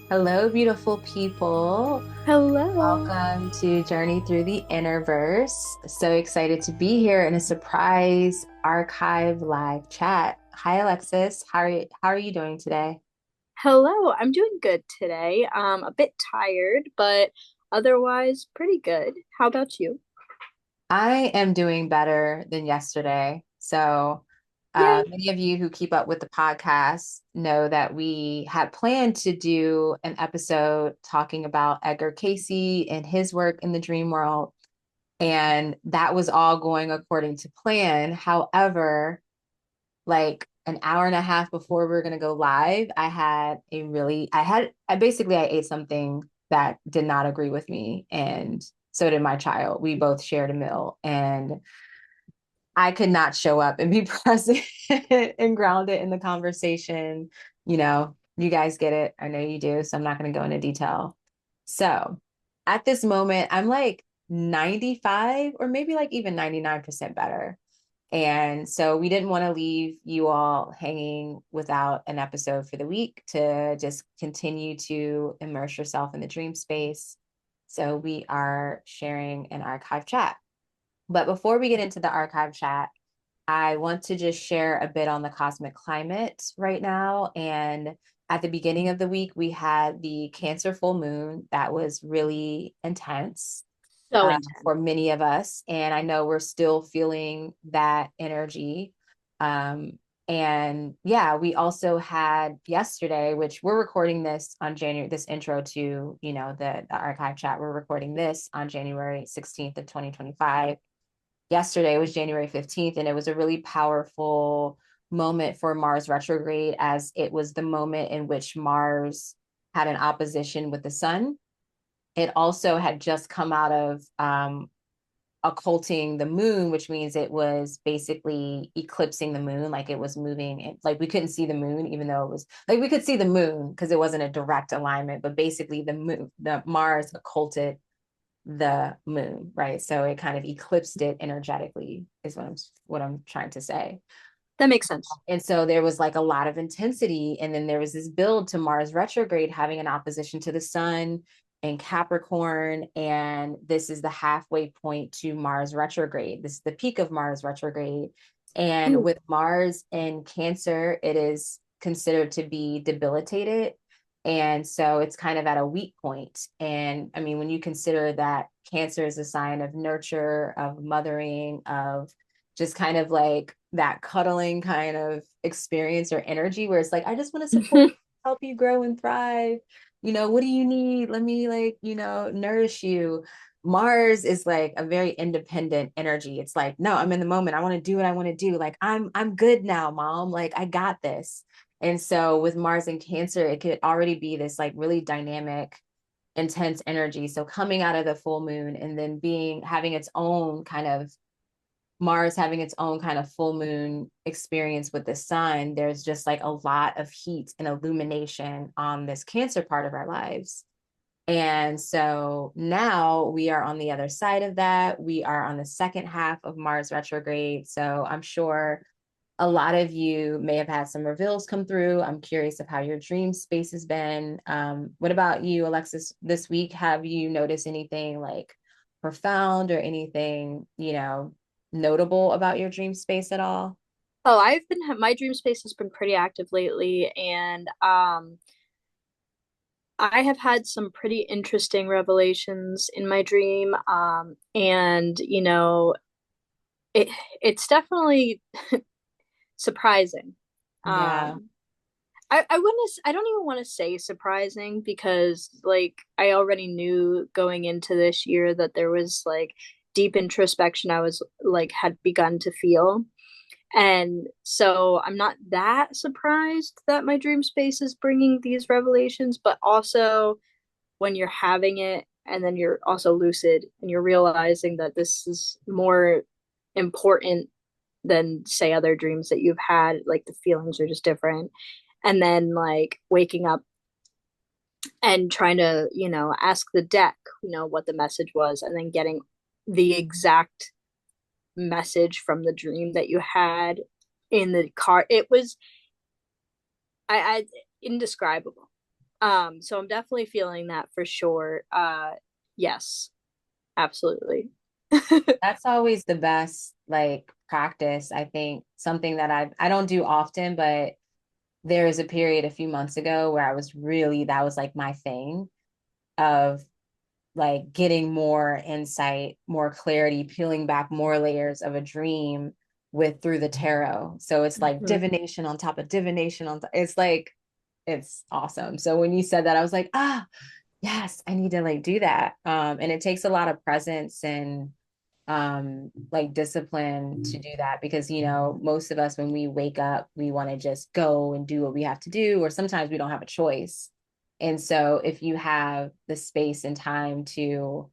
Hello, beautiful people. Hello. Welcome to Journey Through the Innerverse. So excited to be here in a surprise archive live chat. Hi, Alexis. How are you doing today? Hello. I'm doing good today. A bit tired, but otherwise pretty good. How about you? I am doing better than yesterday. So, Yay. many of you who keep up with the podcast know that we had planned to do an episode talking about Edgar Casey and his work in the dream world. And that was all going according to plan. However, like an hour and a half before we were going to go live, I ate something that did not agree with me. And so did my child. We both shared a meal and I could not show up and be present and grounded in the conversation. You guys get it. I know you do. So I'm not going to go into detail. So at this moment, I'm like 95 or maybe like even 99% better. And so we didn't want to leave you all hanging without an episode for the week to just continue to immerse yourself in the dream space. So we are sharing an archive chat. But before we get into the archive chat, I want to just share a bit on the cosmic climate right now. And at the beginning of the week, we had the Cancer full moon that was really intense So intense. for many of us. And I know we're still feeling that energy. Um, and yeah, we also had yesterday, which we're recording this on January, this intro to, the archive chat. We're recording this on January 16th of 2025. Yesterday was January 15th, and it was a really powerful moment for Mars retrograde, as it was the moment in which Mars had an opposition with the sun. It also had just come out of occulting the moon, which means it was basically eclipsing the moon, like it was moving. Like we couldn't see the moon, even though it was like we could see the moon because it wasn't a direct alignment, but basically the Mars occulted the moon, right? So it kind of eclipsed it energetically, is what I'm trying to say. That makes sense. And so there was like a lot of intensity. And then there was this build to Mars retrograde having an opposition to the sun in Capricorn. And this is the halfway point to Mars retrograde. This is the peak of Mars retrograde. And Ooh. with Mars in Cancer, it is considered to be debilitated. And so it's kind of at a weak point. And I mean, when you consider that Cancer is a sign of nurture, of mothering, of just kind of like that cuddling kind of experience or energy where it's like, I just want to support, help you grow and thrive. What do you need? Let me like, nourish you. Mars is like a very independent energy. It's like, no, I'm in the moment. I want to do what I want to do. Like I'm good now, mom. Like I got this. And so with Mars and Cancer, it could already be this like really dynamic, intense energy. So coming out of the full moon and then having its own kind of Mars having its own kind of full moon experience with the sun, there's just like a lot of heat and illumination on this Cancer part of our lives. And so now we are on the other side of that. We are on the second half of Mars retrograde. So I'm sure a lot of you may have had some reveals come through. I'm curious of how your dream space has been. What about you, Alexis, this week? Have you noticed anything like profound or anything, notable about your dream space at all? Oh, my dream space has been pretty active lately, and I have had some pretty interesting revelations in my dream. And it it's definitely surprising. Yeah. Um, I don't even want to say surprising because like I already knew going into this year that there was like deep introspection I was like had begun to feel. And so I'm not that surprised that my dream space is bringing these revelations, but also when you're having it and then you're also lucid and you're realizing that this is more important than say other dreams that you've had, like the feelings are just different, and then like waking up and trying to, ask the deck, what the message was, and then getting the exact message from the dream that you had in the card. It was I indescribable. So I'm definitely feeling that for sure. Yes, absolutely. That's always the best like practice. I think something that I don't do often, but there was a period a few months ago where I was really, that was like my thing of like getting more insight, more clarity, peeling back more layers of a dream with through the tarot. So it's like Mhm. divination on top of divination on top. It's like it's awesome. So when you said that, I was like, yes, I need to like do that. And it takes a lot of presence and like discipline to do that because most of us when we wake up we want to just go and do what we have to do, or sometimes we don't have a choice. And so if you have the space and time to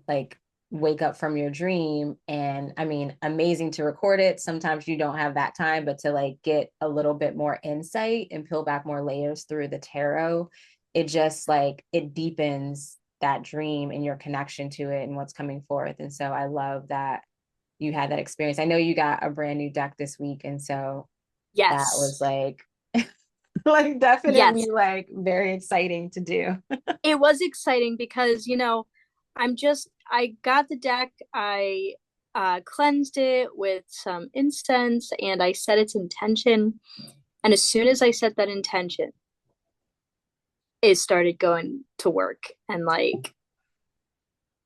like wake up from your dream, and I mean amazing to record it, sometimes you don't have that time, but to like get a little bit more insight and peel back more layers through the tarot, it just like it deepens that dream and your connection to it and what's coming forth. And so I love that you had that experience. I know you got a brand new deck this week, and so that was Yes. like like definitely Yes. like very exciting to do. It was exciting because, I got the deck, I cleansed it with some incense, and I set its intention. And as soon as I set that intention, it started going to work. And like,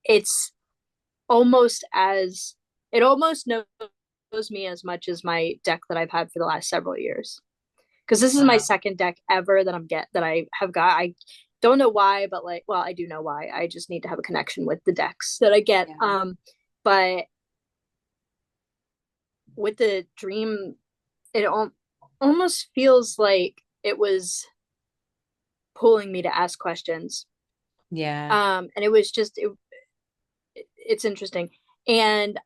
it's almost as, it almost knows me as much as my deck that I've had for the last several years. Because this is my Wow. second deck ever that I have got. I don't know why, but like, well, I do know why. I just need to have a connection with the decks that I get. Yeah. But with the dream, it almost feels like it was pulling me to ask questions. Yeah. And it was just it's interesting. And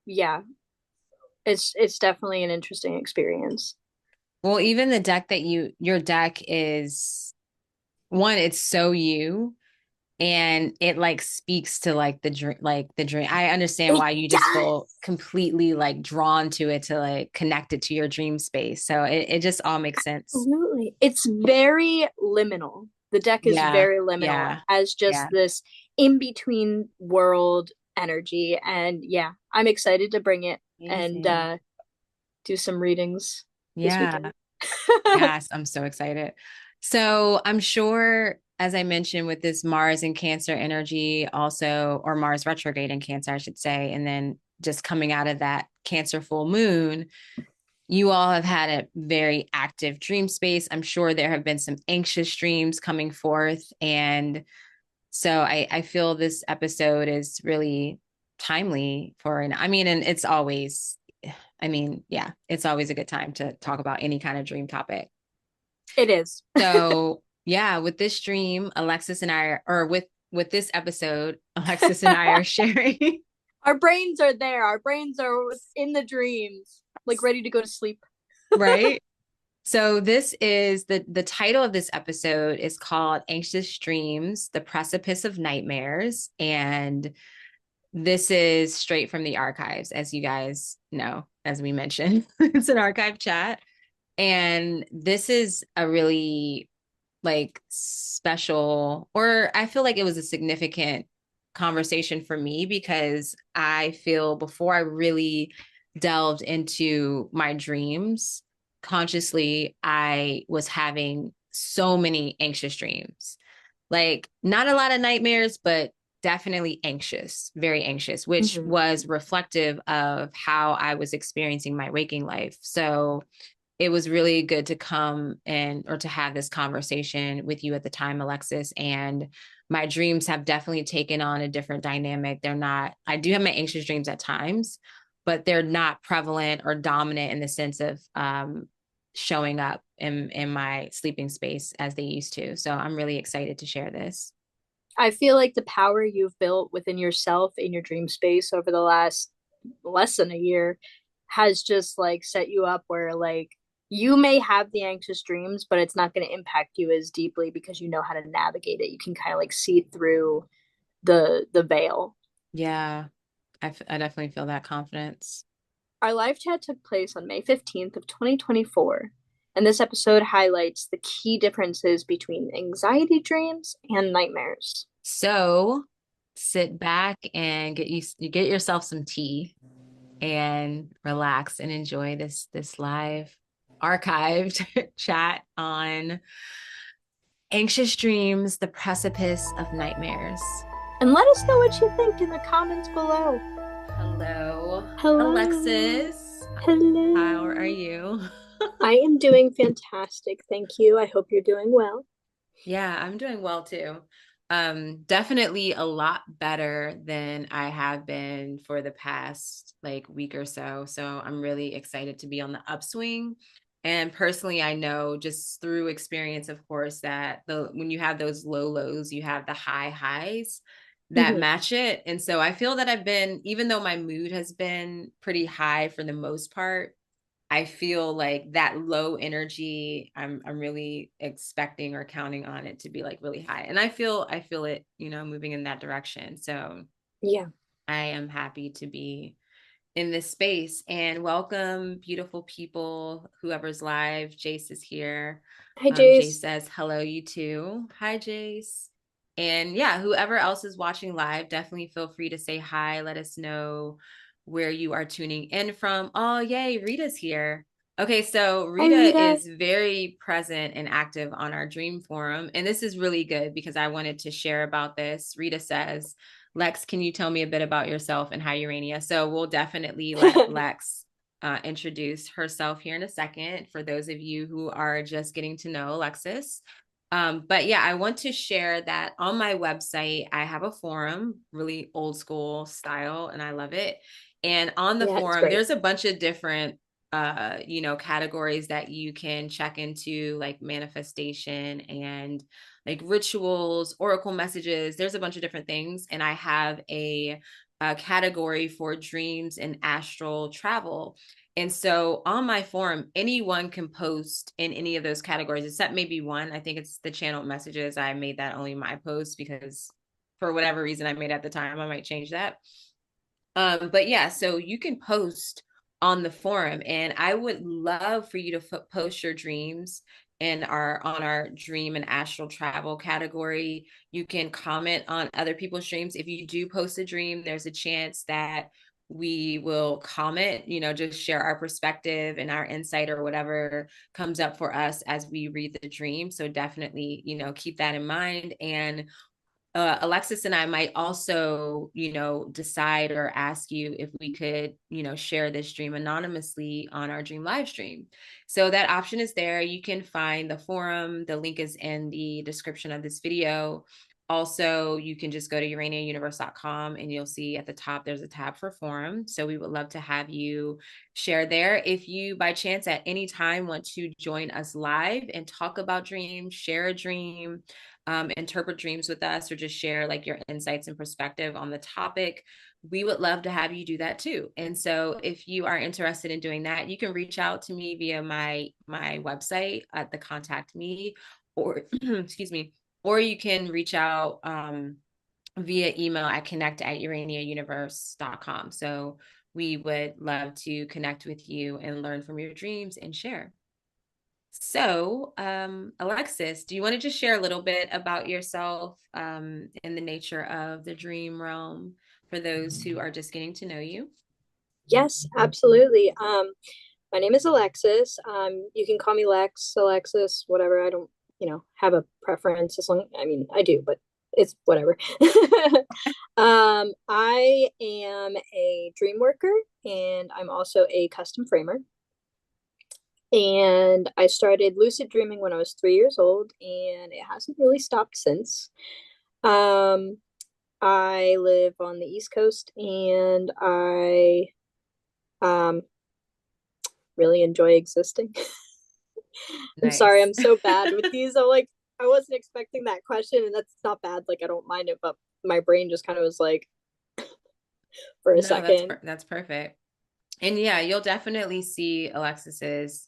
yeah, it's definitely an interesting experience. Well, even the deck that your deck is one, it's so you, and it like speaks to like the dream. I understand It why you just feel does. completely like drawn to it to like connect it to your dream space. So it just all makes sense. Absolutely. It's very liminal. The deck is Yeah. very liminal. It Yeah. has just Yeah. this in between world energy. And yeah, I'm excited to bring it and Amazing. do some readings this Yeah. weekend. Yes, I'm so excited. So I'm sure, as I mentioned, with this Mars and Cancer energy, also, or Mars retrograde in Cancer, I should say, and then just coming out of that Cancer full moon, you all have had a very active dream space. I'm sure there have been some anxious dreams coming forth. And so I feel this episode is really timely for, and I mean, and it's always, I mean, yeah, it's always a good time to talk about any kind of dream topic. It is. So yeah, with this dream, Alexis and I are, or with this episode, Alexis and I are sharing, Our brains are there. Our brains are in the dreams, like ready to go to sleep. right? So this is the title of this episode is called Anxious Dreams, The Precipice of Nightmares. And this is straight from the archives, as you guys know, as we mentioned. It's an archive chat. And this is a really like special, or I feel like it was a significant conversation for me because I feel before I really delved into my dreams consciously, I was having so many anxious dreams. Like, not a lot of nightmares, but definitely anxious, very anxious, which Mhm. was reflective of how I was experiencing my waking life. So, it was really good to come and or to have this conversation with you at the time, Alexis. And my dreams have definitely taken on a different dynamic. They're not, I do have my anxious dreams at times, but they're not prevalent or dominant in the sense of showing up in my sleeping space as they used to. So I'm really excited to share this. I feel like the power you've built within yourself in your dream space over the last less than a year has just like set you up where like you may have the anxious dreams, but it's not going to impact you as deeply because you know how to navigate it. You can kind of like see through the veil. Yeah, I definitely feel that confidence. Our live chat took place on May 15th of 2024, and this episode highlights the key differences between anxiety dreams and nightmares. So sit back and get yourself some tea and relax and enjoy this live archived chat on anxious dreams, the precipice of nightmares. And let us know what you think in the comments below. Hello, Hello. Alexis. How are Hello. you? I am doing fantastic. Thank you. I hope you're doing well. Yeah, I'm doing well too. Definitely a lot better than I have been for the past like week or so. So I'm really excited to be on the upswing. And personally, I know just through experience, of course, that the when you have those low lows, you have the high highs that Mhm. match it. And so I feel that I've been, even though my mood has been pretty high for the most part, I feel like that low energy, I'm really expecting or counting on it to be like really high. And I feel it, moving in that direction. So Yeah. I am happy to be in this space and welcome beautiful people, whoever's live. Jace is here. Hi, Jace Jace. says hello, you too. Hi, Jace. And yeah, whoever else is watching live, definitely feel free to say hi. Let us know where you are tuning in from. Oh, yay, Rita's here. Okay, so Hi, Rita Rita. is very present and active on our dream forum. And this is really good because I wanted to share about this. Rita says, Lex, can you tell me a bit about yourself and Urania? So we'll definitely let Lex introduce herself here in a second for those of you who are just getting to know Alexis. But yeah, I want to share that on my website, I have a forum, really old school style, and I love it. And on the Yeah, it's forum, great. there's a bunch of different categories that you can check into, like manifestation and like rituals, oracle messages. There's a bunch of different things. And I have a category for dreams and astral travel. And so on my forum, anyone can post in any of those categories, except maybe one. I think it's the channel messages. I made that only my post because for whatever reason I made at the time, I might change that. But yeah, so you can post on the forum, and I would love for you to post your dreams in our on our dream and astral travel category. You can comment on other people's dreams. If you do post a dream, there's a chance that we will comment, just share our perspective and our insight or whatever comes up for us as we read the dream. So definitely, keep that in mind. And Alexis and I might also, decide or ask you if we could, share this dream anonymously on our dream live stream. So that option is there. You can find the forum. The link is in the description of this video. Also, you can just go to uraniauniverse.com and you'll see at the top there's a tab for forum. So we would love to have you share there. If you by chance at any time want to join us live and talk about dreams, share a dream, interpret dreams with us, or just share like your insights and perspective on the topic, we would love to have you do that too. And so if you are interested in doing that, you can reach out to me via my website at the contact me, or excuse me, or you can reach out via email at connect@uraniauniverse.com. So we would love to connect with you and learn from your dreams and share. So, Alexis, do you want to just share a little bit about yourself in the nature of the dream realm for those who are just getting to know you? Yes, absolutely. My name is Alexis. You can call me Lex, Alexis, whatever. I don't, have a preference as long, I mean, I do, but it's whatever. I am a dream worker and I'm also a custom framer. And I started lucid dreaming when I was 3 years old, and it hasn't really stopped since. Um, I live on the East Coast, and I um, really enjoy existing. I'm sorry, Nice. I'm so bad with these. I'm like, I wasn't expecting that question, and that's not bad. Like, I don't mind it, but my brain just kind of was like, for a No, second. that's perfect. And yeah, you'll definitely see Alexis's,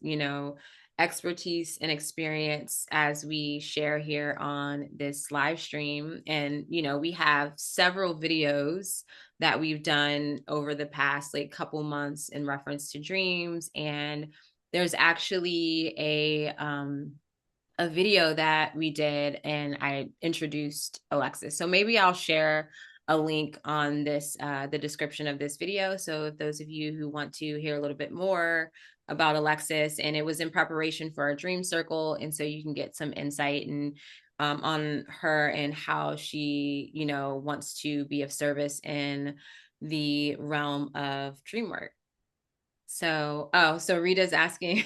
expertise and experience as we share here on this live stream. And, we have several videos that we've done over the past like couple months in reference to dreams. And there's actually a video that we did and I introduced Alexis. So maybe I'll share a link on this, the description of this video. So if those of you who want to hear a little bit more about Alexis, and it was in preparation for our dream circle. And so you can get some insight and on her and how she, wants to be of service in the realm of dream work. So Rita's asking,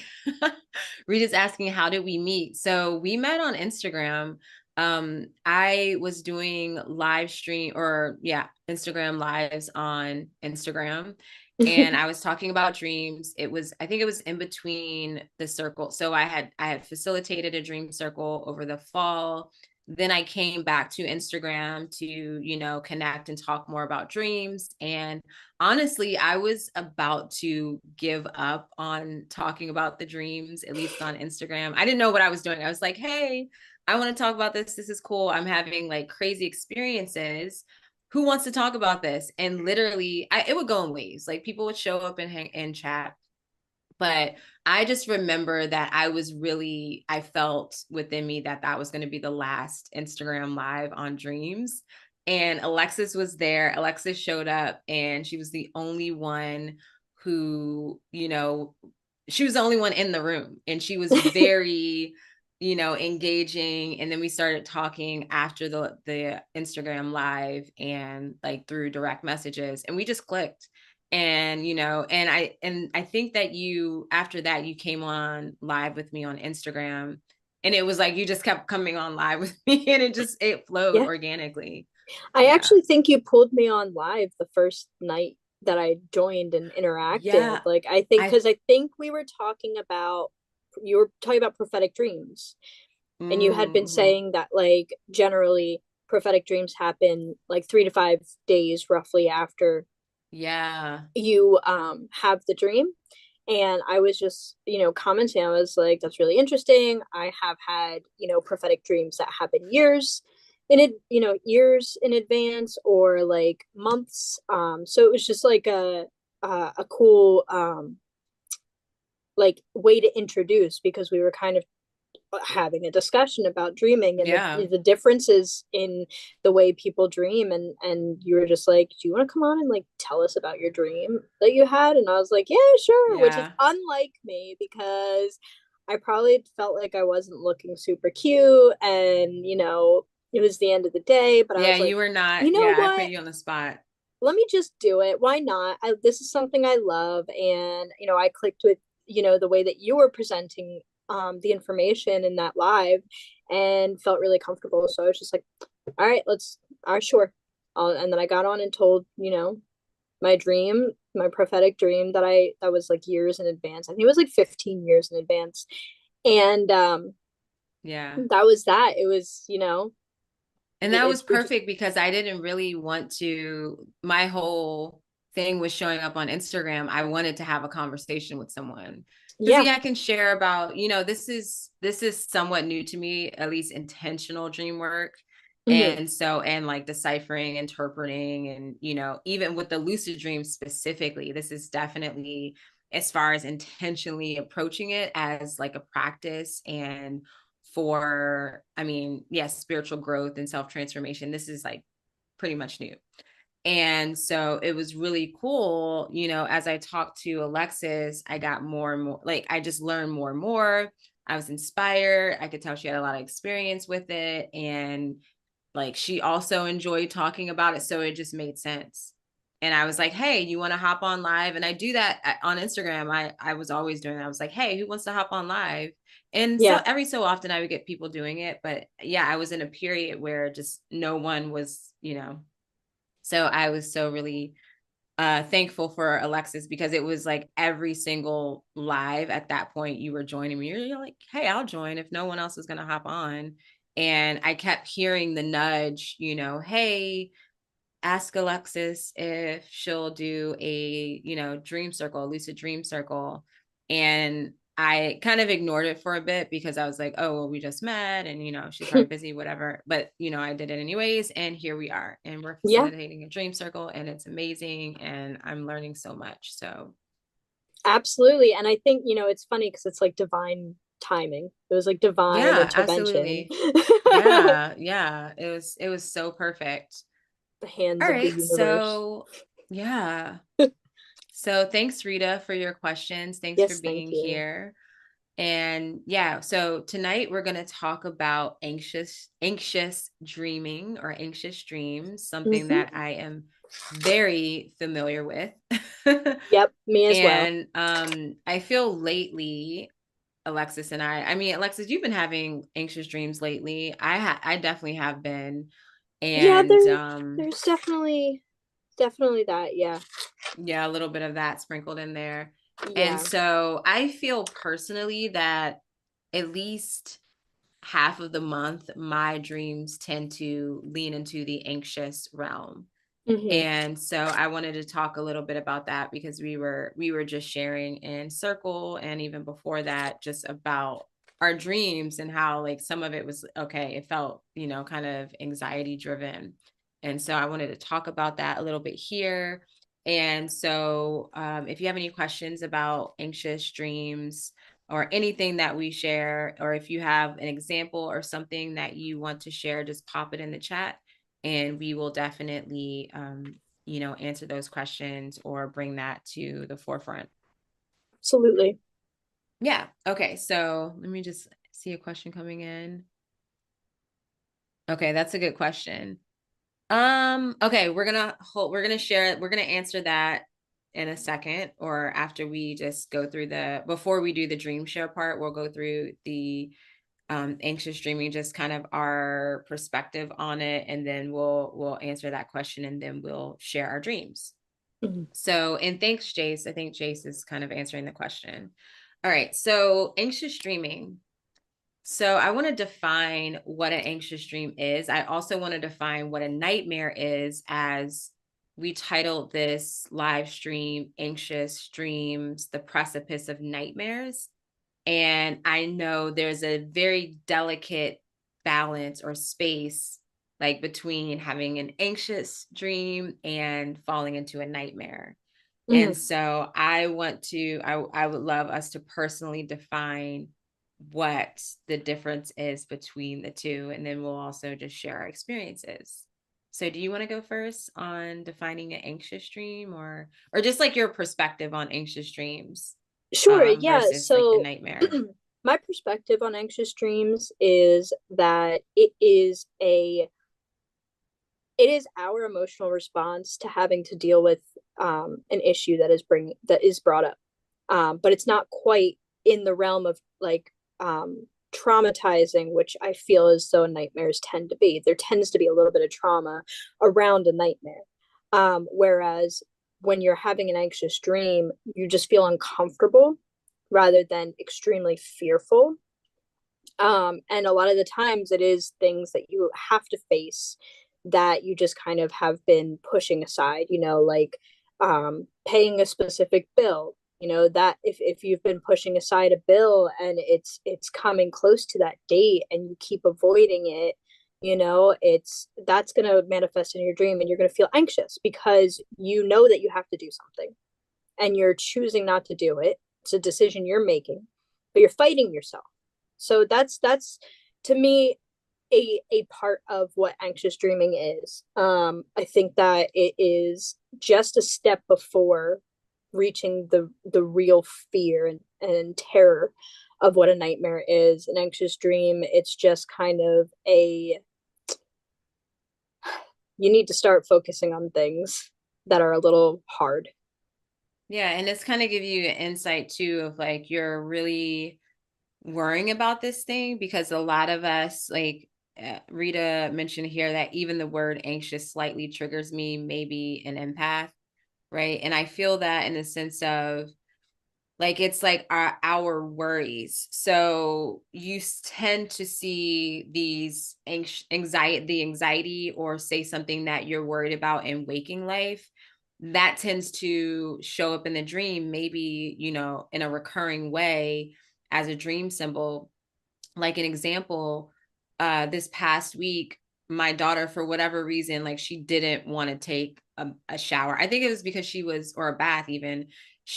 Rita's asking, how did we meet? So we met on Instagram. I was doing live stream or yeah, Instagram lives on Instagram. And I was talking about dreams. I think it was in between the circle. So I had facilitated a dream circle over the fall. Then I came back to Instagram to, connect and talk more about dreams. And honestly, I was about to give up on talking about the dreams, at least on Instagram. I didn't know what I was doing. I was like, hey, I want to talk about this. This is cool. I'm having like crazy experiences. Who wants to talk about this? And literally, it would go in waves. Like people would show up and hang and chat. But I just remember that I felt within me that that was going to be the last Instagram live on dreams. And Alexis was there. Alexis showed up and she was the only one who, she was the only one in the room. And she was very, engaging. And then we started talking after the Instagram live and like through direct messages. And we just clicked. And and I think that you after that you came on live with me on Instagram, and it was like you just kept coming on live with me and it flowed Yeah. organically. I Yeah. actually think you pulled me on live the first night that I joined and interacted. Yeah. Like I think I because I think we were talking about you were talking about prophetic dreams, and you had been mm-hmm. saying that like generally prophetic dreams happen like 3 to 5 days roughly after Yeah. you have the dream. And I was just commenting. I was like, that's really interesting. I have had prophetic dreams that happen years in advance or like months. So it was just like a cool like way to introduce, because we were kind of having a discussion about dreaming and Yeah. the differences in the way people dream. And you were just like, do you want to come on and like tell us about your dream that you had? And I was like, yeah, sure, which is Yeah. unlike me because I probably felt like I wasn't looking super cute, and it was the end of the day, but I Yeah, was you like, were you not. know Yeah, I put what, you on the spot. let me just do it. Why not? This is something I love. And, I clicked with, the way that you were presenting the information in that live and felt really comfortable. So I was just like, all right, all right, sure. And then I got on and told, my dream, my prophetic dream that was like years in advance. I think it was like 15 years in advance. And Yeah. that was that. It was, And that was we just, perfect because I didn't really want to, my whole thing was showing up on Instagram. I wanted to have a conversation with someone. Because yeah. yeah, I can share about, this is somewhat new to me, at least intentional dream work. Hmm. And like deciphering, interpreting, and even with the lucid dreams specifically, this is definitely as far as intentionally approaching it as like a practice and for, I mean, yes, spiritual growth and self-transformation. This is like pretty much new. And so it was really cool, as I talked to Alexis, I got more and more, like I just learned more and more. I was inspired. I could tell she had a lot of experience with it. And like she also enjoyed talking about it. So it just made sense. And I was like, hey, you want to hop on live? And I do that on Instagram. I was always doing that. I was like, hey, who wants to hop on live? And so Yeah. every so often I would get people doing it. But yeah, I was in a period where just no one was, so I was so really thankful for Alexis because it was like every single live at that point you were joining me. You're like, hey, I'll join if no one else is going to hop on. And I kept hearing the nudge, hey, ask Alexis if she'll do a, dream circle, a lucid dream circle. And I kind of ignored it for a bit because I was like, oh, well, we just met and, she's probably busy, whatever. But, I did it anyways. And here we are. And we're Yeah, facilitating a dream circle and it's amazing. And I'm learning so much. So, absolutely. And I think, it's funny because it's like divine timing. It was like divine yeah, intervention. absolutely. Yeah. Yeah. It was so perfect. The hands All of the right. universe. So, yeah. So thanks, Rita, for your questions. Thanks for Yes, thank being you. here. And yeah, so tonight we're going to talk about anxious dreaming or anxious dreams, something Hmm. that I am very familiar with. Yep, me as well. And I feel lately, Alexis and I mean, Alexis, you've been having anxious dreams lately. I definitely have been. Yeah, And there's definitely that. Yeah. yeah, a little bit of that sprinkled in there. And Yeah. so I feel personally that at least half of the month, my dreams tend to lean into the anxious realm. Hmm. And so I wanted to talk a little bit about that because we were just sharing in circle and even before that just about our dreams and how like some of it was okay, it felt, kind of anxiety driven. And so I wanted to talk about that a little bit here. And so if you have any questions about anxious dreams or anything that we share, or if you have an example or something that you want to share, just pop it in the chat and we will definitely answer those questions or bring that to the forefront. Absolutely. Yeah. Okay, so let me just see a question coming in. Okay, that's a good question. Okay, we're gonna share it, we're gonna answer that in a second, or after we just go through before we do the dream share part, we'll go through the anxious dreaming, just kind of our perspective on it, and then we'll answer that question and then we'll share our dreams. Mhm. So, and thanks, Jace. I think Jace is kind of answering the question. All right, so anxious dreaming. So I want to define what an anxious dream is. I also want to define what a nightmare is, as we titled this live stream Anxious Dreams, the Precipice of Nightmares. And I know there's a very delicate balance or space like between having an anxious dream and falling into a nightmare. And Mhm. so I would love us to personally define what the difference is between the two. And then we'll also just share our experiences. So do you want to go first on defining an anxious dream, or just like your perspective on anxious dreams Sure, yeah. versus like the So nightmare? my perspective on anxious dreams is that it is our emotional response to having to deal with an issue that is brought up, but it's not quite in the realm of like traumatizing, which I feel as though nightmares tend to be. There tends to be a little bit of trauma around a nightmare, whereas when you're having an anxious dream, you just feel uncomfortable rather than extremely fearful. And a lot of the times it is things that you have to face that you just kind of have been pushing aside, like paying a specific bill. That if you've been pushing aside a bill and it's coming close to that date and you keep avoiding it, it's that's going to manifest in your dream and you're going to feel anxious because you know that you have to do something and you're choosing not to do it. It's a decision you're making, but you're fighting yourself. So that's to me a part of what anxious dreaming is. I think that it is just a step before reaching the real fear and terror of what a nightmare is. An anxious dream, it's just kind of a you need to start focusing on things that are a little hard. Yeah, and it's kind of give you an insight too of like you're really worrying about this thing, because a lot of us like Rita mentioned here that even the word anxious slightly triggers me, maybe an empath, right? And I feel that in the sense of Like it's like our worries. So you tend to see these anxiety or say something that you're worried about in waking life. That tends to show up in the dream, maybe, in a recurring way as a dream symbol. Like an example, this past week, my daughter, for whatever reason, like she didn't want to take a shower. I think it was because or a bath even.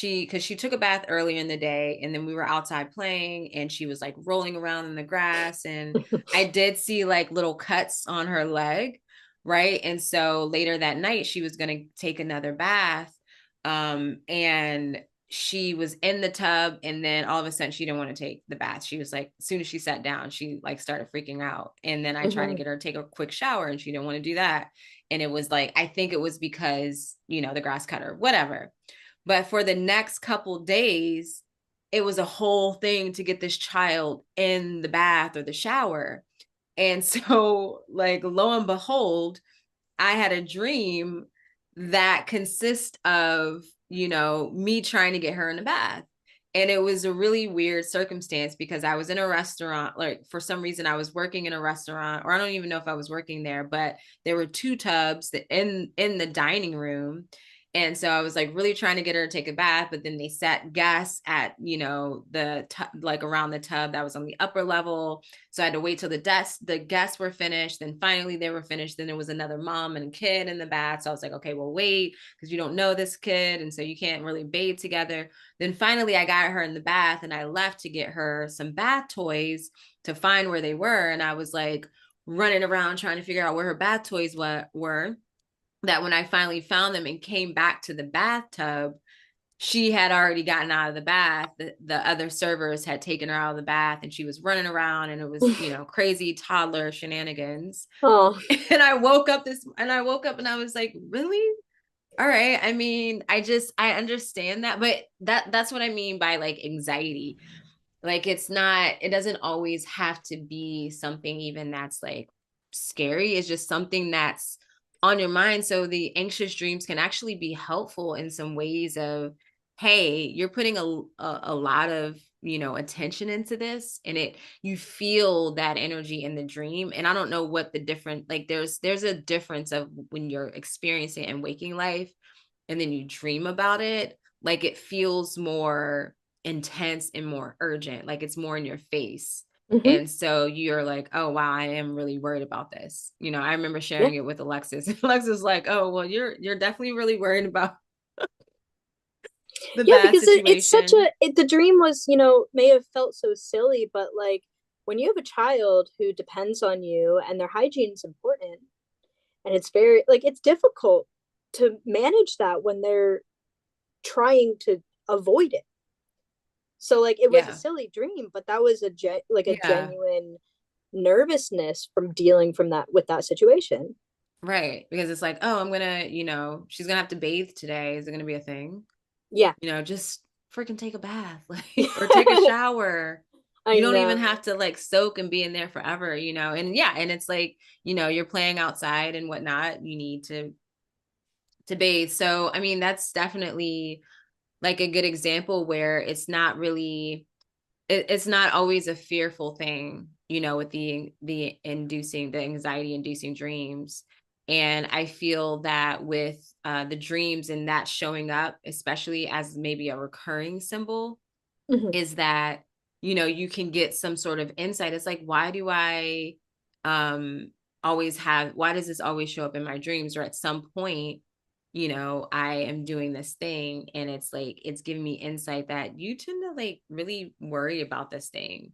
Because she took a bath earlier in the day, and then we were outside playing, and she was like rolling around in the grass. And I did see like little cuts on her leg. Right. And so later that night, she was going to take another bath. And she was in the tub, and then all of a sudden she didn't want to take the bath. She was like, as soon as she sat down, she like started freaking out. And then I tried to Hmm. get her to take a quick shower, and she didn't want to do that. And it was like, I think it was because, the grass cutter, whatever. But for the next couple days, it was a whole thing to get this child in the bath or the shower. And so, like, lo and behold, I had a dream that consists of, me trying to get her in the bath. And it was a really weird circumstance because I was in a restaurant. Like, for some reason, I was working in a restaurant, or I don't even know if I was working there, but there were two tubs in the dining room. And so I was like really trying to get her to take a bath, but then they set guests at, like around the tub that was on the upper level. So I had to wait till the guests were finished. Then finally they were finished. Then there was another mom and kid in the bath. So I was like, okay, well, wait, because you don't know this kid. And so you can't really bathe together. Then finally I got her in the bath, and I left to get her some bath toys to find where they were. And I was like running around trying to figure out where her bath toys were. That when I finally found them and came back to the bathtub, she had already gotten out of the bath. The other servers had taken her out of the bath, and she was running around, and it was, crazy toddler shenanigans. Oh. And I woke up and I was like, really? All right. I mean, I understand that, but that's what I mean by like anxiety. Like it doesn't always have to be something even that's like scary. It's just something that's on your mind. So the anxious dreams can actually be helpful in some ways of, hey, you're putting a lot of, attention into this, and you feel that energy in the dream. And I don't know what the different, like there's a difference of when you're experiencing it in waking life and then you dream about it. Like it feels more intense and more urgent, like it's more in your face. Hmm. And so you're like, oh wow, I am really worried about this. I remember Yeah. sharing it with Alexis. Alexis like, oh well, you're definitely really worried about the Yeah, bad because it's such situation. the dream was, may have felt so silly, but like when you have a child who depends on you and their hygiene is important, and it's very like it's difficult to manage that when they're trying to avoid it. So like it was a Yeah. silly dream, but that was like a Yeah. genuine nervousness from dealing from that with that situation. Right, because it's like, oh, I'm gonna, she's gonna have to bathe today. Is it gonna be a thing? Yeah. Just freaking take a bath, like, or take a shower. I You don't even know. have to like soak and be in there forever, and yeah, and it's like, you're playing outside and whatnot. You need to bathe. So, I mean, that's definitely like a good example where it's not always a fearful thing, with the anxiety inducing dreams. And I feel that with the dreams and that showing up, especially as maybe a recurring symbol, Hmm. is that, you can get some sort of insight. It's like, why do I um why does this always show up in my dreams? Or at some point, I am doing this thing, and it's like it's giving me insight that you tend to like really worry about this thing,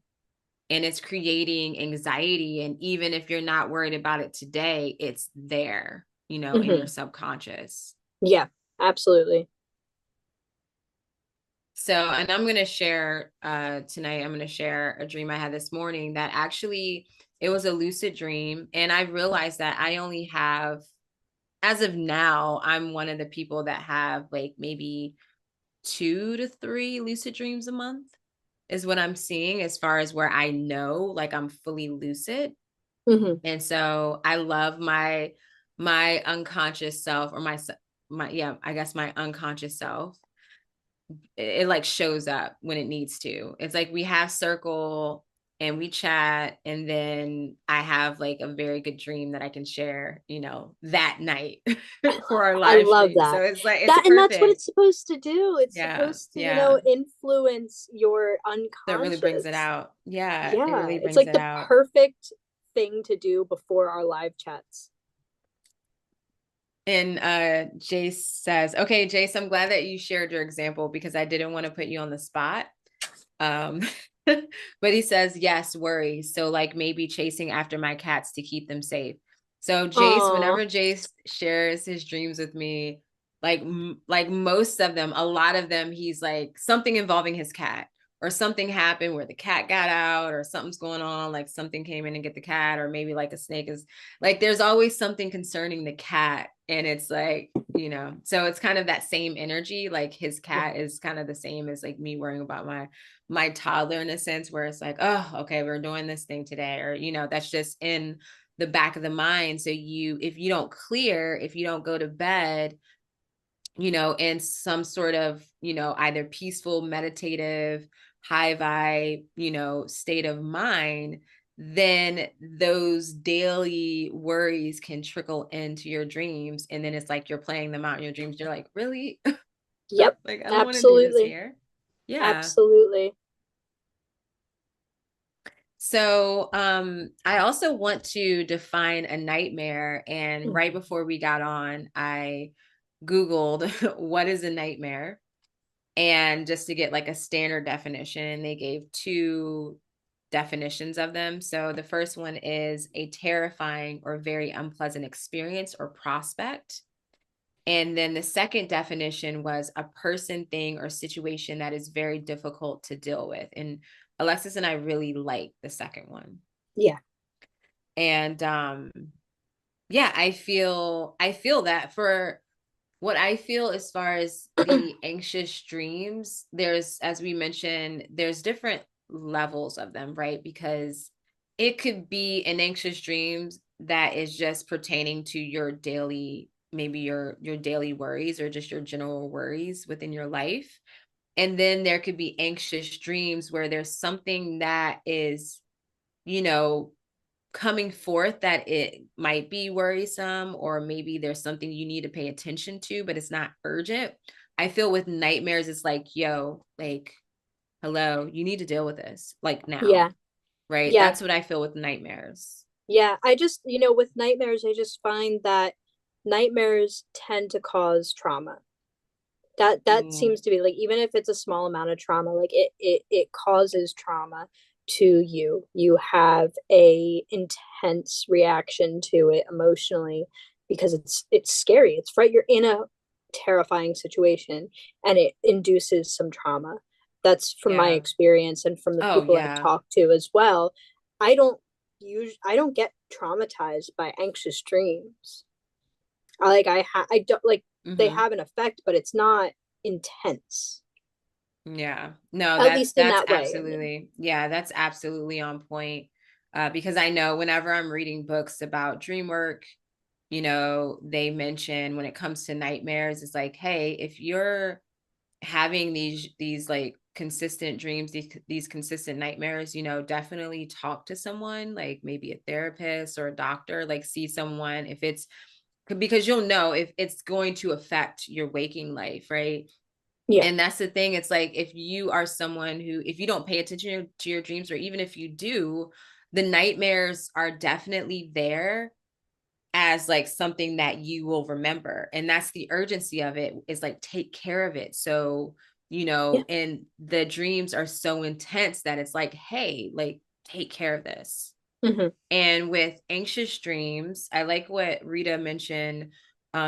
and it's creating anxiety. And even if you're not worried about it today, it's there, in your Hmm. subconscious. Yeah, absolutely. So, and I'm going to share tonight, I'm going to share a dream I had this morning that actually it was a lucid dream. And I realized that I only have, as of now, I'm one of the people that have like maybe 2 to 3 lucid dreams a month is what I'm seeing, as far as where I know like I'm fully lucid. Hmm. And so I love my unconscious self, or my yeah, I guess my unconscious self. it like shows up when it needs to. It's like we have circle and we chat, and then I have like a very good dream that I can share, that night for our I live love stream. So that. it's like it's That and that's what perfect. it's supposed to do. It's Yeah, supposed to, yeah. influence your That really brings it unconscious. out. Yeah, it Yeah, really it's brings like it the out. perfect thing to do before our live chats. And Jace says, okay, Jace, I'm glad that you shared your example because I didn't want to put you on the spot. Um, but he says, yes, worry. So like maybe chasing after my cats to keep them safe. So Jace, Oh, whenever Jace shares his dreams with me, like most of them, a lot of them, he's like something involving his cat, or something happened where the cat got out, or something's going on, like something came in and get the cat, or maybe like a snake is like, there's always something concerning the cat. And it's like, so it's kind of that same energy. Like his cat is kind of the same as like me worrying about my toddler, in a sense, where it's like, oh, okay, we're doing this thing today, or that's just in the back of the mind. So if you don't clear, if you don't go to bed, in some sort of, either peaceful, meditative, high vibe, state of mind, then those daily worries can trickle into your dreams. And then it's like you're playing them out in your dreams. You're like, really? yep, Like, I don't want to do this absolutely. here. Yeah. Absolutely. So I also want to define a nightmare. And Mm. right before we got on, I Googled what is a nightmare, and just to get like a standard definition, they gave two definitions of them. So the first one is a terrifying or very unpleasant experience or prospect. And then the second definition was a person, thing, or situation that is very difficult to deal with. And Alexis and I really like the second one. Yeah. And yeah, I feel that for what I feel as far as the anxious dreams, there's, as we mentioned, there's different levels of them, right? Because it could be an anxious dreams that is just pertaining to your daily, maybe your daily worries, or just your general worries within your life. And then there could be anxious dreams where there's something that is, you know, coming forth that it might be worrisome, or maybe there's something you need to pay attention to, but it's not urgent. I feel with nightmares, it's like, yo, like, hello, you need to deal with this like now, Yeah. right? Yeah. That's what I feel with nightmares. Yeah. I just, with nightmares, I just find that nightmares tend to cause trauma. That Mm, seems to be like, even if it's a small amount of trauma, like it causes trauma to you. You have a intense reaction to it emotionally because it's scary. It's right. You're in a terrifying situation and it induces some trauma. That's from my yeah. experience and from the Oh, people I've yeah. talked to as well. I don't get traumatized by anxious dreams. I don't like, they Hmm. have an effect, but it's not intense. Yeah. No, At that's least in that's that way. I mean, absolutely, yeah, that's absolutely on point. Because I know whenever I'm reading books about dream work, they mention when it comes to nightmares, it's like, hey, if you're having these like consistent dreams, these consistent nightmares, definitely talk to someone, like maybe a therapist or a doctor, like see someone if it's, because you'll know if it's going to affect your waking life, right? yeah. And that's the thing. It's like, if you are someone who, if you don't pay attention to your dreams, or even if you do, the nightmares are definitely there as like something that you will remember. And that's the urgency of it, is like, take care of it. So, Yeah. and the dreams are so intense that it's like, hey, like, take care of this. Hmm. And with anxious dreams, I like what Rita mentioned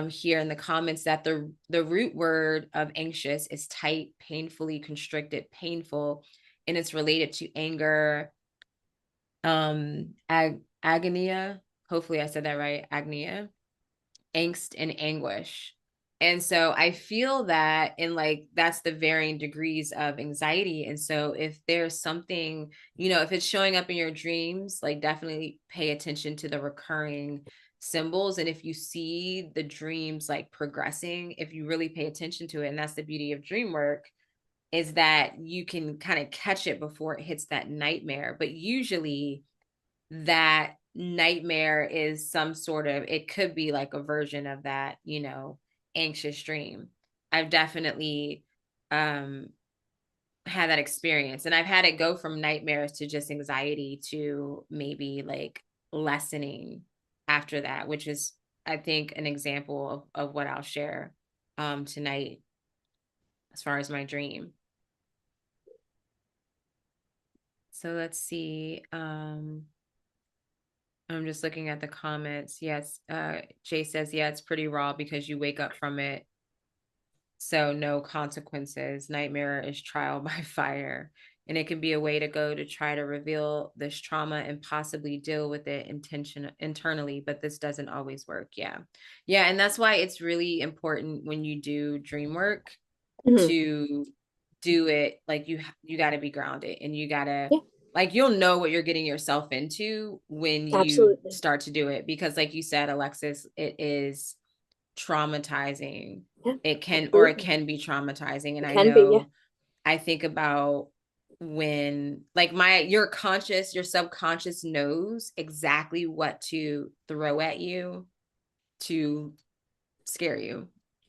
here in the comments, that the root word of anxious is tight, painfully constricted, painful, and it's related to anger, agonia. Hopefully, I said that right. Agnia, angst, and anguish. And so I feel that, in like, that's the varying degrees of anxiety. And so if there's something, if it's showing up in your dreams, like, definitely pay attention to the recurring symbols. And if you see the dreams like progressing, if you really pay attention to it, and that's the beauty of dream work, is that you can kind of catch it before it hits that nightmare. But usually that nightmare is some sort of, it could be like a version of that, anxious dream. I've definitely um had that experience, and I've had it go from nightmares to just anxiety to maybe like lessening after that, which is, I think, an example of what I'll share tonight as far as my dream. So let's see. I'm just looking at the comments. Yes, Jay says, yeah, it's pretty raw because you wake up from it. So no consequences. Nightmare is trial by fire. And it can be a way to go to try to reveal this trauma and possibly deal with it internally, but this doesn't always work. Yeah. Yeah. And that's why it's really important when you do dream work Hmm. to do it like you got to be grounded, and you got to, Yeah, like, you'll know what you're getting yourself into when you absolutely. start to do it, because like you said, Alexis, it is traumatizing. Yeah, It absolutely. can be traumatizing. And It I can be. Yeah. know, I think about when, like, your subconscious knows exactly what to throw at you to scare you,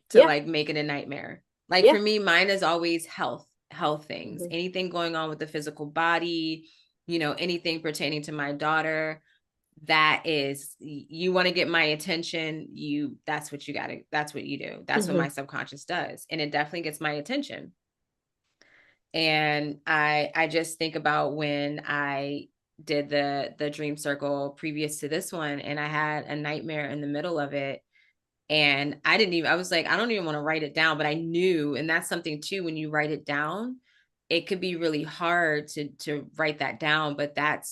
to Yeah. like make it a nightmare. Like Yeah. for me, mine is always health things, Hmm. anything going on with the physical body, anything pertaining to my daughter. That is, you want to get my attention, that's what you do. That's what Hmm. my subconscious does, and it definitely gets my attention. And I just think about when I did the dream circle previous to this one, and I had a nightmare in the middle of it. And I was like, I don't even want to write it down, but I knew, and that's something too, when you write it down, it could be really hard to write that down, but that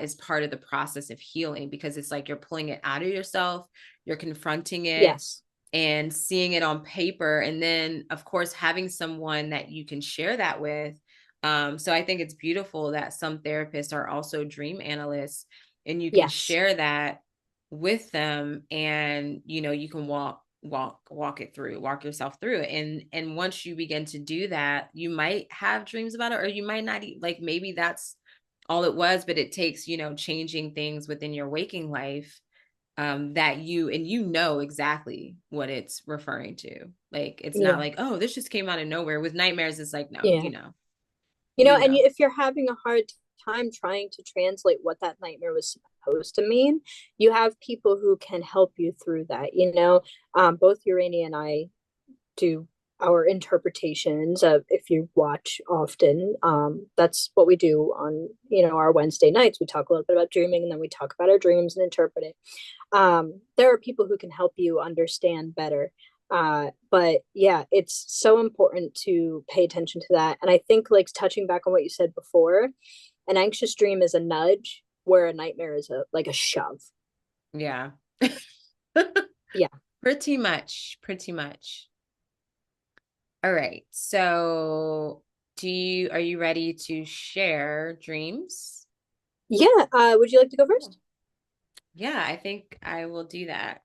is part of the process of healing, because it's like you're pulling it out of yourself, you're confronting it Yes. and seeing it on paper, and then of course having someone that you can share that with. So I think it's beautiful that some therapists are also dream analysts, and you can Yes. share that with them, and you can walk it through, walk yourself through it. And once you begin to do that, you might have dreams about it, or you might not, like maybe that's all it was, but it takes changing things within your waking life, that you know exactly what it's referring to. Like it's not Yeah. like, oh, this just came out of nowhere. With nightmares, it's like, no, Yeah. you And know if you're having a hard time trying to translate what that nightmare was supposed to mean, you have people who can help you through that. Both Urania and I do our interpretations of, if you watch often, that's what we do on our Wednesday nights. We talk a little bit about dreaming, and then we talk about our dreams and interpret it. There are people who can help you understand better. But yeah, it's so important to pay attention to that. And I think, like, touching back on what you said before, an anxious dream is a nudge, where a nightmare is a shove. Yeah. Yeah. Pretty much. All right. So, are you ready to share dreams? Yeah. Would you like to go first? Yeah, I think I will do that.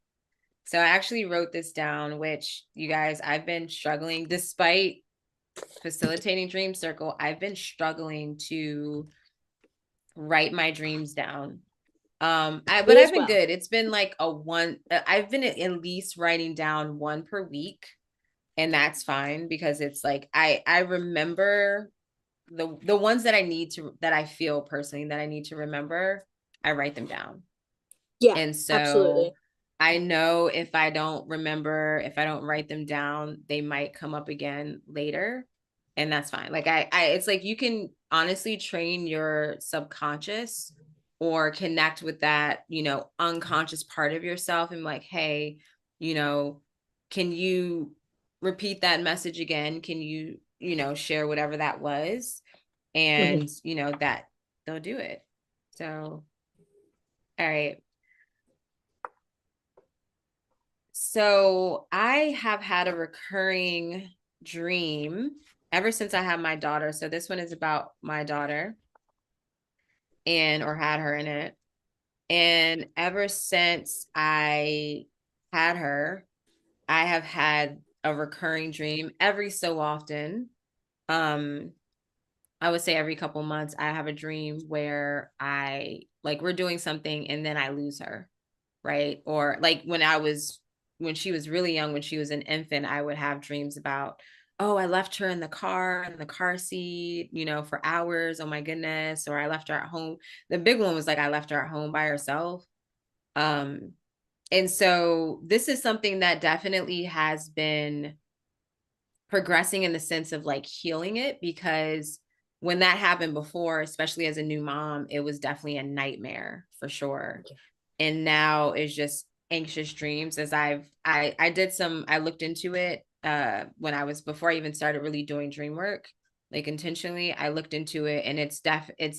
So I actually wrote this down, which, you guys, I've been struggling despite facilitating Dream Circle. I've been struggling to write my dreams down. But Me I've as been well. good. It's been like I've been at least writing down one per week, and that's fine, because it's like I remember the ones that I feel personally that I need to remember, I write them down. Yeah, And so absolutely. I know if I don't remember, if I don't write them down, they might come up again later. And that's fine. Like it's like you can honestly train your subconscious or connect with that, unconscious part of yourself, and like, hey, you know, can you repeat that message again? Can you, share whatever that was? Mhm. And, that they'll do it. So, all right. So I have had a recurring dream ever since I had my daughter. So this one is about my daughter, and or had her in it. And ever since I had her, I have had a recurring dream every so often. um I would say every couple months I have a dream where I like we're doing something and then I lose her, right? Or like when she was really young, when she was an infant, I would have dreams about, oh, I left her in the car seat, for hours. Oh my goodness. Or I left her at home. The big one was like I left her at home by herself. Um, and so this is something that definitely has been progressing in the sense of like healing it, because when that happened before, especially as a new mom, it was definitely a nightmare for sure. And now it's just anxious dreams. As I looked into it when I was before I even started really doing dream work, like intentionally. I looked into it, and it's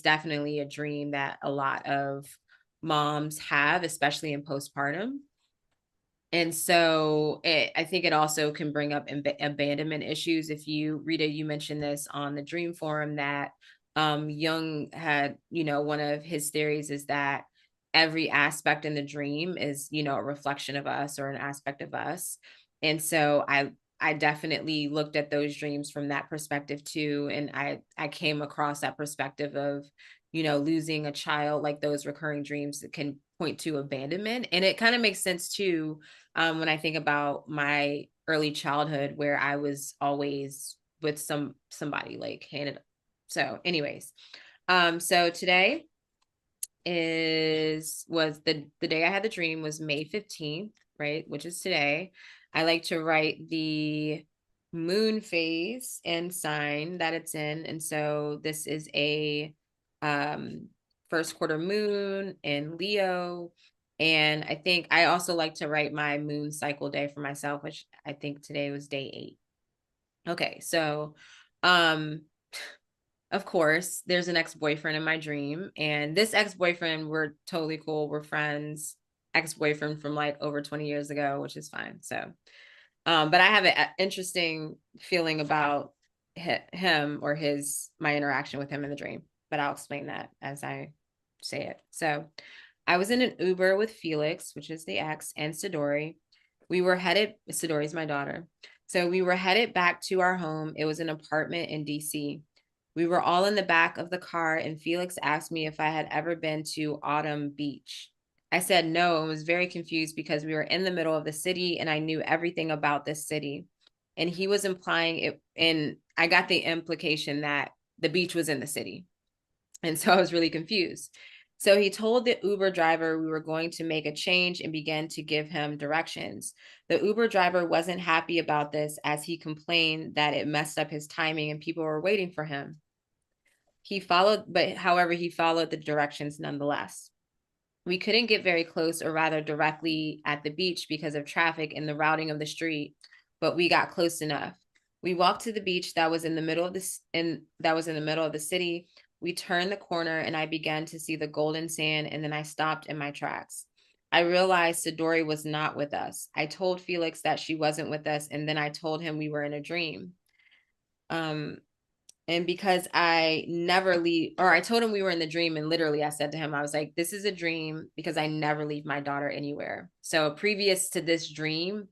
definitely a dream that a lot of moms have, especially in postpartum. And so I think it also can bring up abandonment issues. If you, Rita, you mentioned this on the Dream Forum that Jung had, one of his theories is that every aspect in the dream is, a reflection of us or an aspect of us. And so I definitely looked at those dreams from that perspective too. And I came across that perspective of, losing a child, like those recurring dreams that can point to abandonment. And it kind of makes sense too, when I think about my early childhood where I was always with somebody like handed. So, anyways, so today was the day I had the dream was May 15th, right? Which is today. I like to write the moon phase and sign that it's in. And so this is a um first quarter moon in Leo. And I think I also like to write my moon cycle day for myself, which I think today was day 8. Okay, so um of course, there's an ex-boyfriend in my dream, and this ex-boyfriend, we're totally cool. We're friends. Ex-boyfriend from like over 20 years ago, which is fine. So, but I have an interesting feeling about him or my interaction with him in the dream, but I'll explain that as I say it. So, I was in an Uber with Felix, which is the ex, and Sidori. Sidori's my daughter. So we were headed back to our home. It was an apartment in DC. We were all in the back of the car, and Felix asked me if I had ever been to Autumn Beach. I said no and was very confused because we were in the middle of the city and I knew everything about this city. And he was implying it, and I got the implication that the beach was in the city. And so I was really confused. So he told the Uber driver we were going to make a change and began to give him directions. The Uber driver wasn't happy about this as he complained that it messed up his timing and people were waiting for him. However, he followed the directions nonetheless. We couldn't get very close, or rather directly at the beach because of traffic and the routing of the street, but we got close enough. We walked to the beach that was in the middle of the city. We turned the corner and I began to see the golden sand, and then I stopped in my tracks. I realized Sidori was not with us. I told Felix that she wasn't with us, and then I told him we were in a dream. Um, and because I never leave, or I told him we were in the dream, and literally I said to him, I was like, this is a dream because I never leave my daughter anywhere. So previous to this dream,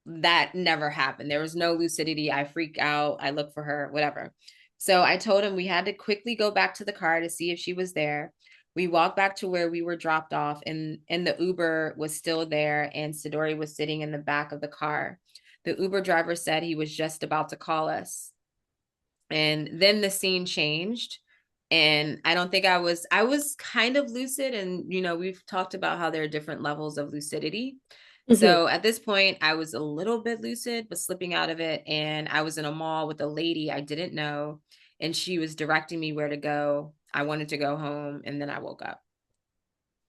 that never happened. There was no lucidity. I freak out. I look for her, whatever. So I told him we had to quickly go back to the car to see if she was there. We walked back to where we were dropped off, and the Uber was still there, and Sidori was sitting in the back of the car. The Uber driver said he was just about to call us. And then the scene changed, and I don't think I was kind of lucid, and we've talked about how there are different levels of lucidity. Mhm. So at this point I was a little bit lucid but slipping out of it, and I was in a mall with a lady I didn't know, and she was directing me where to go. I wanted to go home, and then I woke up.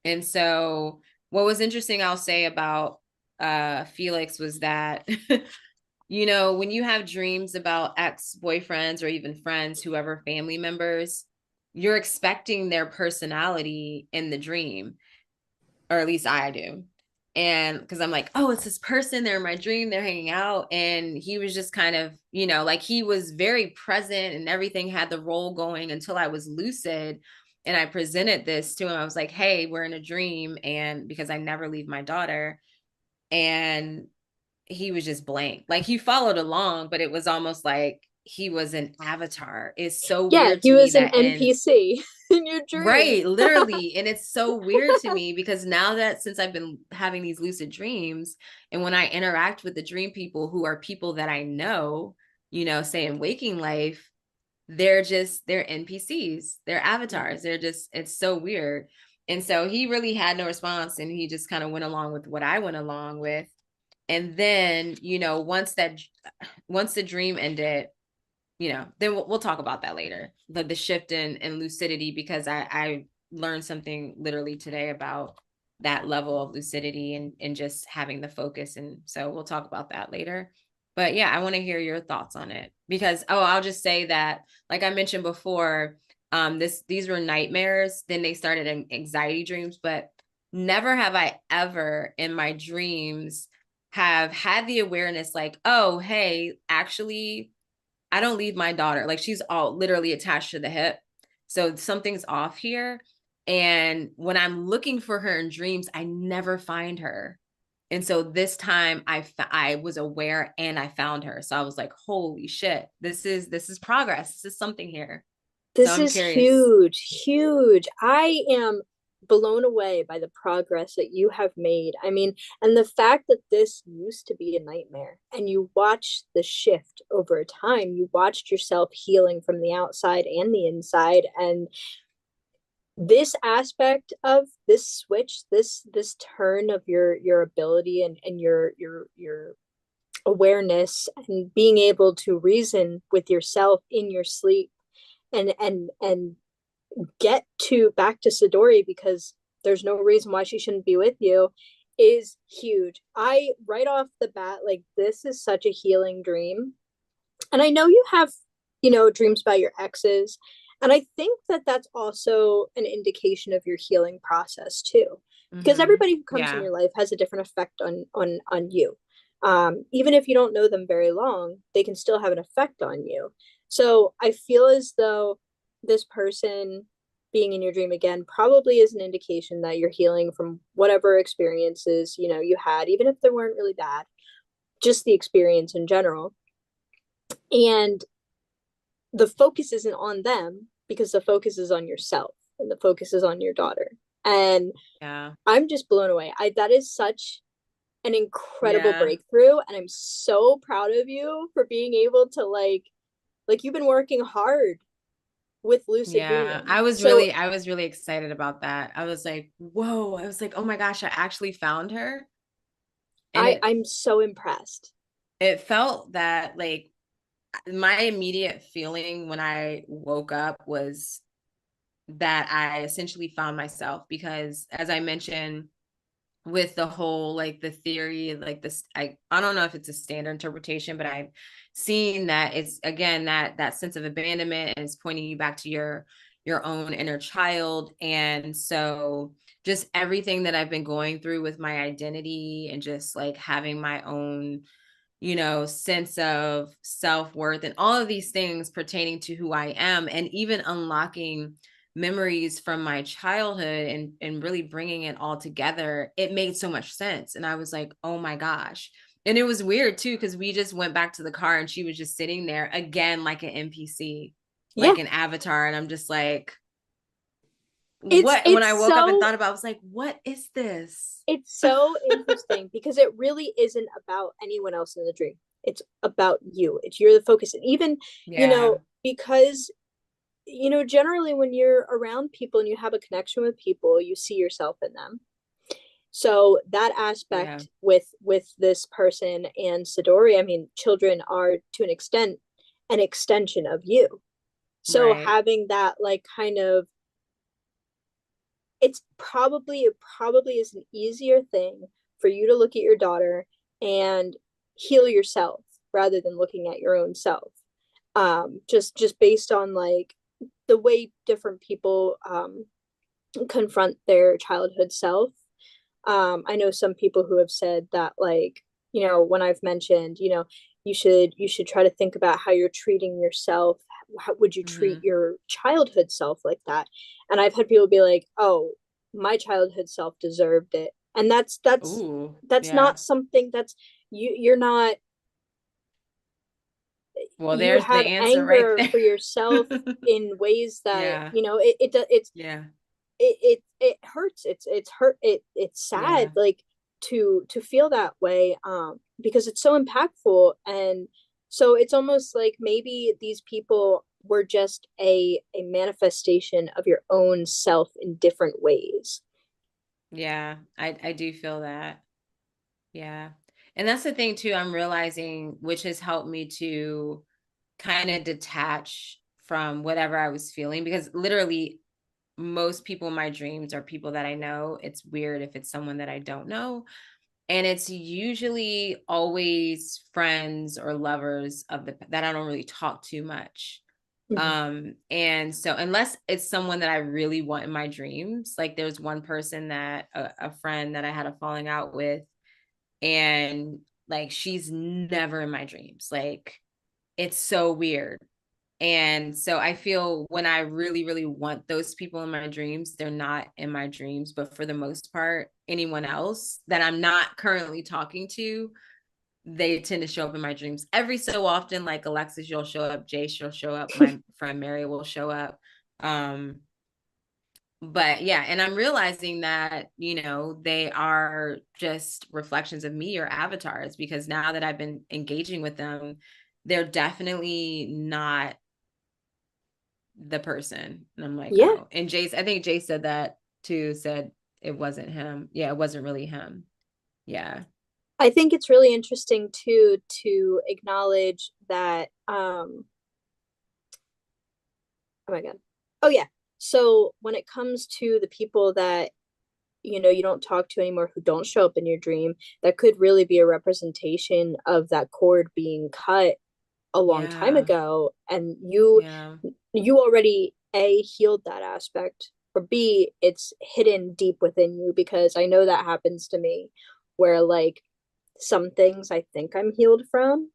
And so what was interesting, I'll say, about Felix was that when you have dreams about ex-boyfriends or even friends, whoever, family members, you're expecting their personality in the dream, or at least I do. And because I'm like, oh, it's this person, they're in my dream, they're hanging out. And he was just kind of, like he was very present and everything had the role going until I was lucid. And I presented this to him. I was like, hey, we're in a dream. And because I never leave my daughter. And he was just blank. Like he followed along, but it was almost like he was an avatar. It's so Yeah, weird he to me was an that NPC in your dream. right, literally. And it's so weird to me because now that since I've been having these lucid dreams, and when I interact with the dream people who are people that I know, say in waking life, they're NPCs, they're avatars. They're just, it's so weird. And so he really had no response and he just kind of went along with what I went along with. And then, once the dream ended, then we'll talk about that later. The shift in lucidity, because I learned something literally today about that level of lucidity and just having the focus. And so we'll talk about that later. But yeah, I want to hear your thoughts on it because, I'll just say that, like I mentioned before, these were nightmares. Then they started in anxiety dreams, but never have I ever in my dreams have had the awareness like, oh, hey, actually, I don't leave my daughter. Like she's all literally attached to the hip. So something's off here. And when I'm looking for her in dreams, I never find her. And so this time I was aware and I found her. So I was like, holy shit, this is progress. This is something here. So This I'm is curious. huge, huge. I am blown away by the progress that you have made. I mean, and the fact that this used to be a nightmare and you watched the shift over time, you watched yourself healing from the outside and the inside. And this aspect of this switch, this turn of your ability and your awareness and being able to reason with yourself in your sleep and get to back to Sidori because there's no reason why she shouldn't be with you is huge. I right off the bat, like this is such a healing dream. And I know you have, dreams about your exes. And I think that that's also an indication of your healing process too. Because Mm-hmm. everybody who comes in Yeah. your life has a different effect on you. Even if you don't know them very long, they can still have an effect on you. So I feel as though this person being in your dream again probably is an indication that you're healing from whatever experiences you had, even if they weren't really bad, just the experience in general. And the focus isn't on them because the focus is on yourself and the focus is on your daughter. And Yeah. I'm just blown away. That is such an incredible Yeah. breakthrough, and I'm so proud of you for being able to like you've been working hard with lucid Yeah, dreaming. I So was really excited about that. I was like, whoa, I was like, oh my gosh, I actually found her. And I'm so impressed. it felt that like my immediate feeling when I woke up was that I essentially found myself because as I mentioned with the whole like the theory like this I don't know if it's a standard interpretation but I've seen that it's again that sense of abandonment and it's pointing you back to your own inner child. And so just everything that I've been going through with my identity and just like having my own sense of self-worth and all of these things pertaining to who I am, and even unlocking memories from my childhood and really bringing it all together, it made so much sense. And I was like, oh my gosh. And it was weird too, because we just went back to the car and she was just sitting there again, like an NPC, Yeah, like an avatar. And I'm just like, it's what? When I it's woke up and so thought about it, I was like, what is this? it's so interesting because it really isn't about anyone else in the dream. It's about you. It's you're the focus. And even, Yeah. because generally when you're around people and you have a connection with people, you see yourself in them. So that Yeah. aspect with this person and Sidori, I mean, children are to an extent an extension of you. So Right. having that like kind of it probably is an easier thing for you to look at your daughter and heal yourself rather than looking at your own self. Just based on like the way different people confront their childhood self. I know some people who have said that like, when I've mentioned, you should try to think about how you're treating yourself. How would you treat Mm-hmm. your childhood self like that? And I've had people be like, "Oh, my childhood self deserved it." And Ooh. that's Yeah. not something that's you're not Well, you there's the have answer right anger there. for yourself in ways that, Yeah. Yeah. it hurts. It's hurt. It's sad, Yeah. like to feel that way, because it's so impactful. And so it's almost like maybe these people were just a manifestation of your own self in different ways. Yeah. I do feel that. Yeah. And that's the thing too, I'm realizing, which has helped me to kind of detach from whatever I was feeling, because literally most people in my dreams are people that I know. It's weird if it's someone that I don't know. And it's usually always friends or lovers of the that I don't really talk too much. Mhm. And so unless it's someone that I really want in my dreams, like there's one person that a friend that I had a falling out with, and like she's never in my dreams. Like it's so weird. And so I feel when I really, really want those people in my dreams, they're not in my dreams. But for the most part, anyone else that I'm not currently talking to, they tend to show up in my dreams every so often. Like Alexis, you'll show up, Jace, you'll show up, my friend Mary will show up. Um, but yeah, and I'm realizing that, they are just reflections of me or avatars, because now that I've been engaging with them, they're definitely not the person. And I'm like, Yeah, oh, and Jace, I think Jace said that too, said it wasn't him. Yeah, it wasn't really him. Yeah. I think it's really interesting too to acknowledge that. Oh my god. Oh yeah. So when it comes to the people that you don't talk to anymore, who don't show up in your dream, that could really be a representation of that cord being cut a long time Yeah. ago, and Yeah. you already a healed that aspect, or b it's hidden deep within you, because I know that happens to me, where like some things I think I'm healed from,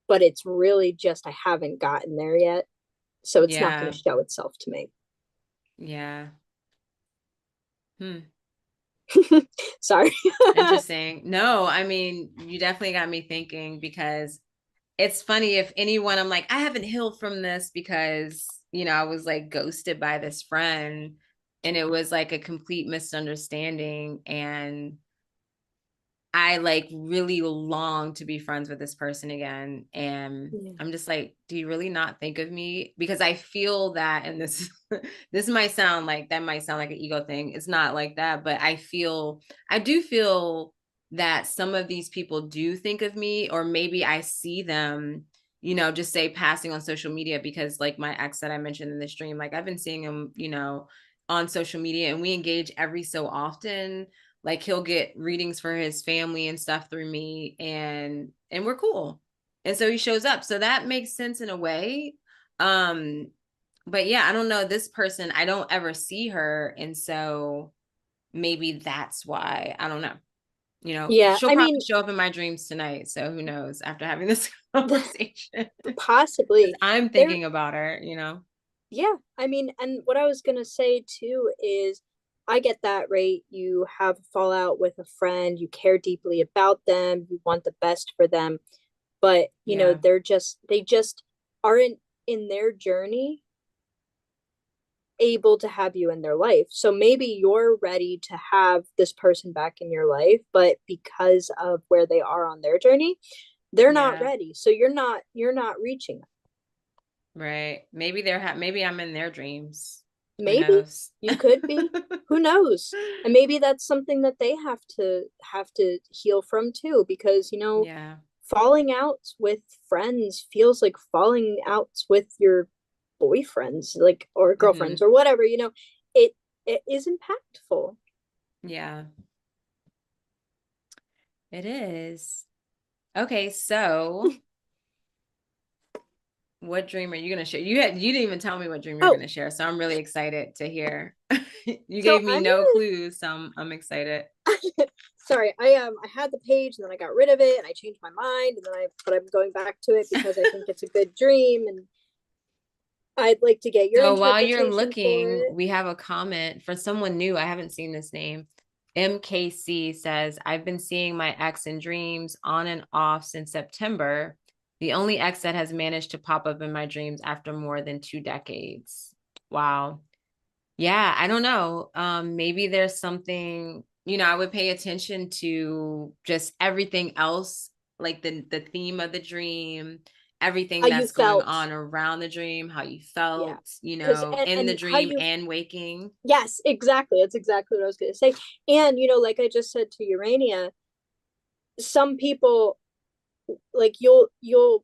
but it's really just I haven't gotten there yet, so it's not going Yeah. to show itself to me. Yeah. Hmm. Sorry. Interesting. No, I mean, you definitely got me thinking, because it's funny, if anyone, I'm like, I haven't healed from this because, I was like ghosted by this friend, and it was like a complete misunderstanding. And I like really long to be friends with this person again. And Yeah. I'm just like, do you really not think of me? Because I feel that, and this this might sound like, that might sound like an ego thing. It's not like that, but I do feel that some of these people do think of me, or maybe I see them, just say passing on social media, because like my ex that I mentioned in the stream, like I've been seeing him, on social media, and we engage every so often. Like he'll get readings for his family and stuff through me, and we're cool. And so he shows up, so that makes sense in a way. um but yeah, I don't know, this person, I don't ever see her, and so maybe that's why. I don't know. Yeah, She'll I probably mean, show up in my dreams tonight, so who knows, after having this conversation. Because possibly. I'm There, thinking about her. yeah, I mean, and what I was gonna say too is I get that, right? You have a fallout with a friend, you care deeply about them, you want the best for them, but Yeah. they just aren't in their journey able to have you in their life. So maybe you're ready to have this person back in your life, but because of where they are on their journey, they're not Yeah. ready. So you're not reaching them. Right. Maybe maybe I'm in their dreams. Who Maybe knows? you could be. Who knows? And maybe that's something that they have to heal from too, because Yeah. falling out with friends feels like falling out with your boyfriends, like, or girlfriends, Hmm. or whatever. It is impactful. Yeah, it is. Okay, so what dream are you gonna share? You didn't even tell me what dream you're Oh, gonna share, so I'm really excited to hear. You so gave me I'm no clues, so I'm excited. sorry. I had the page and then I got rid of it and I changed my mind, and then I'm going back to it because I think it's a good dream, and I'd like to get your So while you're interpretation for looking, it. we have a comment for someone new. I haven't seen this name. MKC says, I've been seeing my ex in dreams on and off since September. The only ex that has managed to pop up in my dreams after more than 2 decades. Wow. Yeah, I don't know. Maybe there's something, I would pay attention to just everything else, like the theme of the dream, How everything you that's going felt. on around the dream, how you Yeah. felt, Because in the and how dream you and waking. yes, exactly. That's exactly what I was going to say. And like I just said to Urania, some people like you'll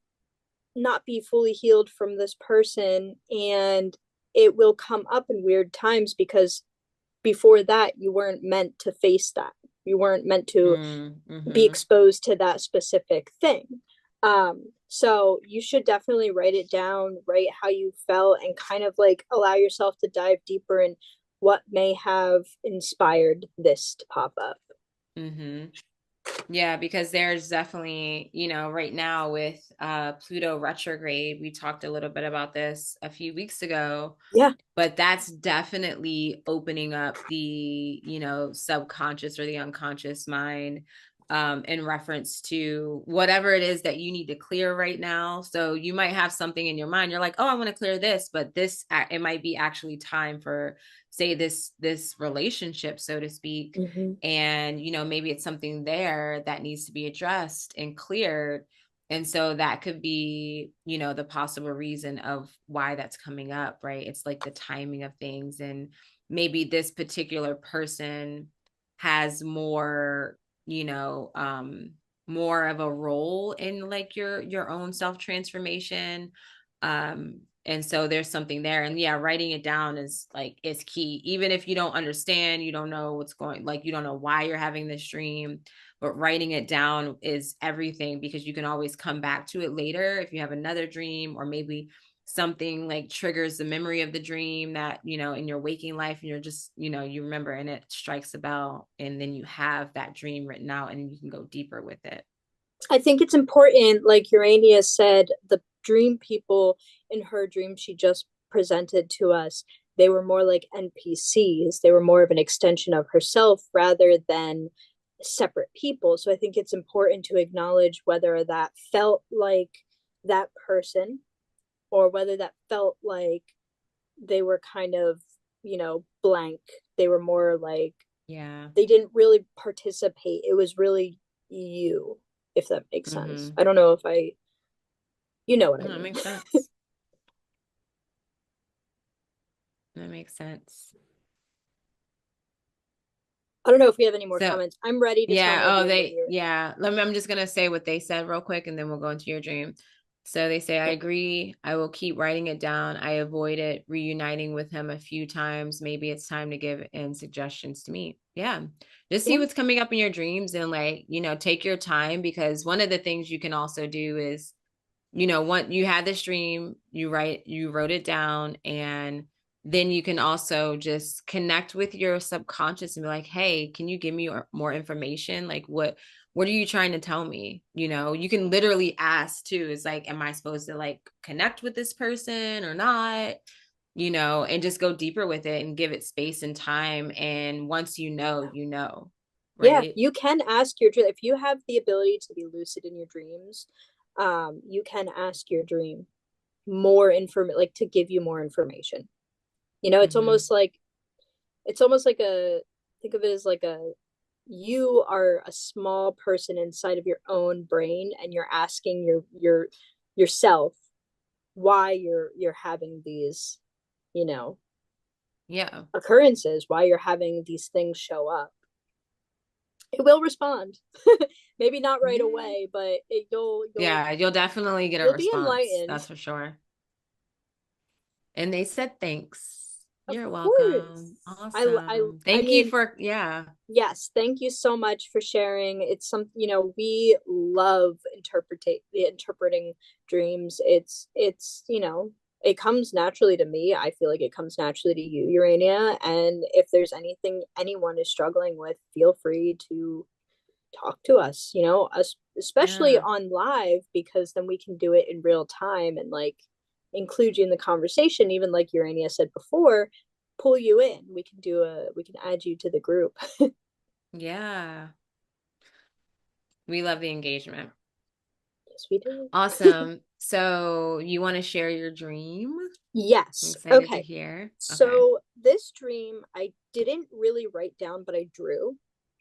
not be fully healed from this person, and it will come up in weird times because before that you weren't meant to face that. You weren't meant to be Mm-hmm. exposed to that specific thing. So you should definitely write it down, write how you felt, and kind of like allow yourself to dive deeper in what may have inspired this to pop up. Mm-hmm. Yeah, because there's definitely, right now with Pluto retrograde, we talked a little bit about this a few weeks ago, Yeah. but that's definitely opening up the, subconscious or the unconscious mind, in reference to whatever it is that you need to clear right now. So you might have something in your mind, you're like, oh, I want to clear this, but it might be actually time for, say, this relationship, so to speak. Mm-hmm. And maybe it's something there that needs to be addressed and cleared. And so that could be, the possible reason of why that's coming up, right? It's like the timing of things. And maybe this particular person has more, more of a role in like your own self transformation. And so there's something there. And yeah, writing it down is key. Even if you don't understand, you don't know what's going, like you don't know why you're having this dream, but writing it down is everything, because you can always come back to it later if you have another dream, or maybe something like triggers the memory of the dream that, in your waking life, and you're just, you remember, and it strikes a bell, and then you have that dream written out and you can go deeper with it. I think it's important, like Urania said, the dream people in her dream she just presented to us, they were more like NPCs. They were more of an extension of herself rather than separate people. So I think it's important to acknowledge whether that felt like that person or whether that felt like they were kind of, blank. They were more like Yeah. they didn't really participate. It was really you, if that makes sense. Mm-hmm. I don't know if you know what I No, it mean. makes sense. That makes sense. I don't know if we have any more So comments. I'm ready to tell yeah. my Oh, dream when you're ready. I'm just gonna say what they said real quick, and then we'll go into your dream. So they say, I Yeah. agree. I will keep writing it down. I avoided reuniting with him a few times. Maybe it's time to give in suggestions to meet. Yeah. Just see Yeah. what's coming up in your dreams, and like, take your time, because one of the things you can also do is, once you had this dream, you wrote it down, and then you can also just connect with your subconscious and be like, hey, can you give me more information? Like, what are you trying to tell me? You can literally ask too. It's like, am I supposed to like connect with this person or not? And just go deeper with it and give it space and time. And once Yeah. right? You can ask your dream if you have the ability to be lucid in your dreams. You can ask your dream more information, like to give you more information. It's Mm-hmm. almost like a think of it as like a you are a small person inside of your own brain, and you're asking yourself why you're having these, you know Yeah. occurrences, why you're having these things show up. It will respond. Maybe not right Yeah. away, but Yeah, you'll definitely get a you'll be response. enlightened. That's for sure. And they said thanks. Of You're welcome. course. Awesome. I Thank you mean, for, yeah. yes, thank you so much for sharing. It's we love interpreting dreams. It comes naturally to me. I feel like it comes naturally to you, Urania. And if there's anything anyone is struggling with, feel free to talk to us, us, especially Yeah. on live, because then we can do it in real time and like include you in the conversation, even like Urania said before, pull you in. We can add you to the group. Yeah. We love the engagement. Yes, we do. Awesome. So you want to share your dream? I'm Yes. excited to Okay. hear. Okay. So this dream I didn't really write down, but I drew,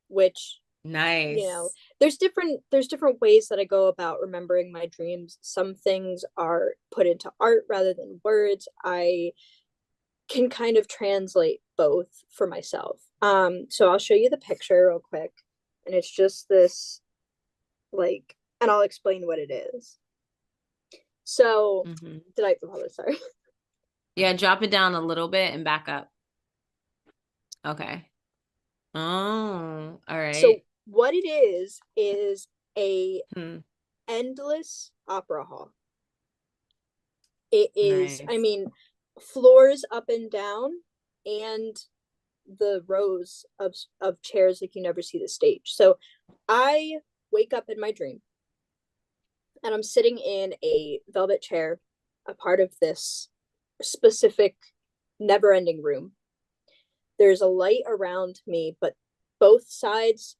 which, you know, Nice. there's different ways that I go about remembering my dreams. Some things are put into art rather than words. I can kind of translate both for myself. So I'll show you the picture real quick, and it's just this, like, and I'll explain what it is. So Hmm. did I? Oh, sorry. Yeah, drop it down a little bit and back up. Okay. Oh, all So right. what it is a Hmm. endless opera hall. It is, I Nice. mean, floors up and down, and the rows of chairs like you never see the stage. So I wake up in my dream, and I'm sitting in a velvet chair, a part of this specific never-ending room. There's a light around me, but both sides,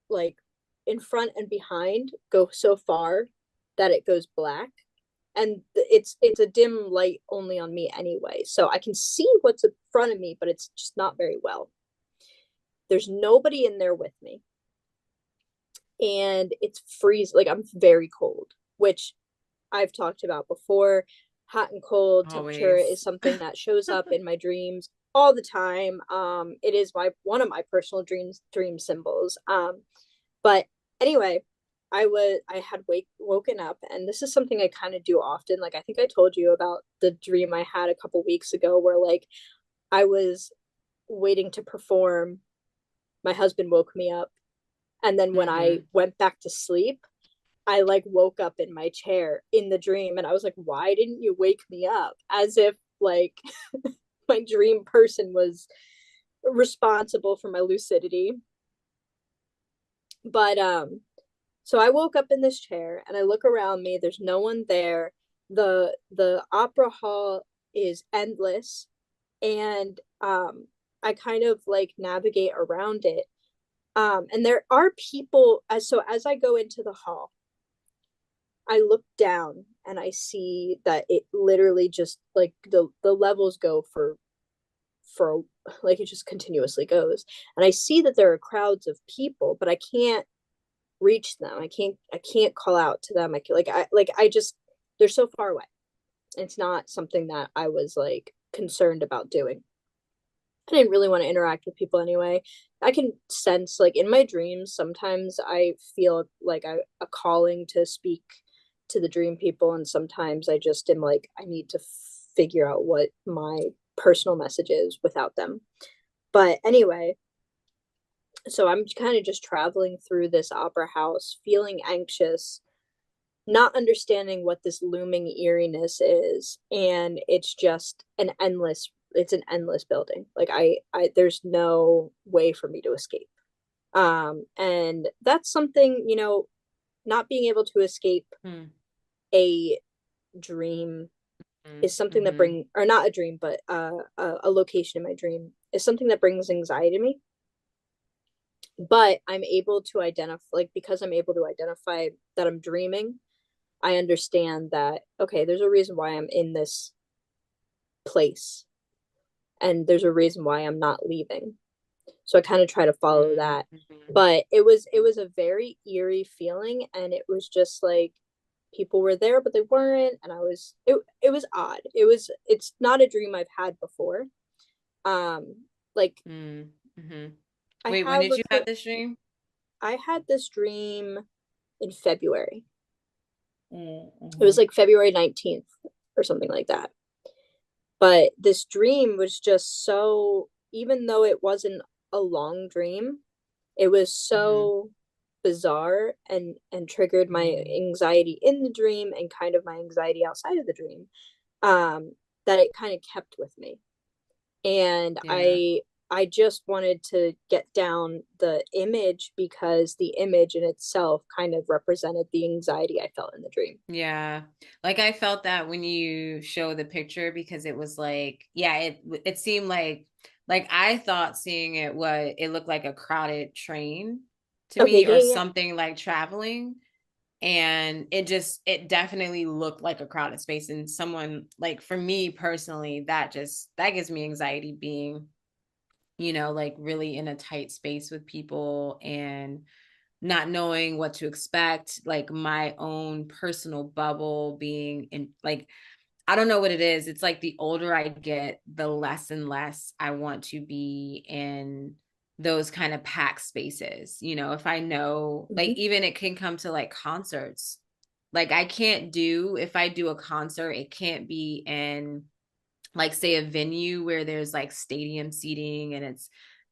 like in front and behind, go so far that it goes black, and it's a dim light only on me anyway, so I can see what's in front of me, but it's just not very well. There's nobody in there with me, and it's freeze, like I'm very cold, which I've talked about before. Hot and cold temperature is Always. something that shows up in my dreams all the time. It is my one of my personal dream symbols. But anyway, I had woken up, and this is something I kind of do often. Like, I think I told you about the dream I had a couple weeks ago where, like, I was waiting to perform. My husband woke me up, and then when I Hmm. went back to sleep, I like woke up in my chair in the dream, and I was like, "Why didn't you wake me up?" As if like my dream person was responsible for my lucidity. But so I woke up in this chair, and I look around me, there's no one there. The opera hall is endless, and I kind of like navigate around it. And there are people, as I go into the hall, I look down, and I see that it literally just like the levels go for like, it just continuously goes. And I see that there are crowds of people, but I can't reach them. I can't call out to them. I just, they're so far away. It's not something that I was like concerned about doing. I didn't really want to interact with people anyway. I can sense, like, in my dreams, sometimes I feel like a calling to speak to the dream people, and sometimes I just am like, I need to figure out what my personal message is without them. But anyway, so I'm kind of just traveling through this opera house, feeling anxious, not understanding what this looming eeriness is, and it's an endless building. Like, I there's no way for me to escape. And that's something, not being able to escape Hmm. a dream is something that Hmm. bring or not a dream, but a location in my dream is something that brings anxiety to me. But I'm able to identify, like, because I'm able to identify that I'm dreaming, I understand that, okay, there's a reason why I'm in this place, and there's a reason why I'm not leaving. So I kind of try to follow that. Hmm. But it was a very eerie feeling, and it was just like people were there but they weren't, and it was odd. It's not a dream I've had before. Like, Hmm. I Wait, when have did a you have this dream? I had this dream in February. It was Mm-hmm. like February 19th or something like that. But this dream was just so, even though it wasn't a long dream, it was Hmm. so bizarre, and triggered my Hmm. anxiety in the dream and kind of my anxiety outside of the dream, that it kind of kept with me. And Yeah. I just wanted to get down the image, because the image in itself kind of represented the anxiety I felt in the dream. Yeah. Like I felt that when you show the picture because it was like, yeah, it seemed like I thought seeing it it looked like a crowded train to Okay, me yeah, or yeah, yeah. something like traveling. and it definitely looked like a crowded space, and someone like, for me personally, that gives me anxiety, being, like really in a tight space with people and not knowing what to expect, like my own personal bubble being in, like, I don't know what it is. It's like the older I get, the less and less I want to be in those kind of packed spaces. If I know, like, Mhm. even it can come to like concerts. Like, if I do a concert, it can't be in, like, say, a venue where there's like stadium seating, and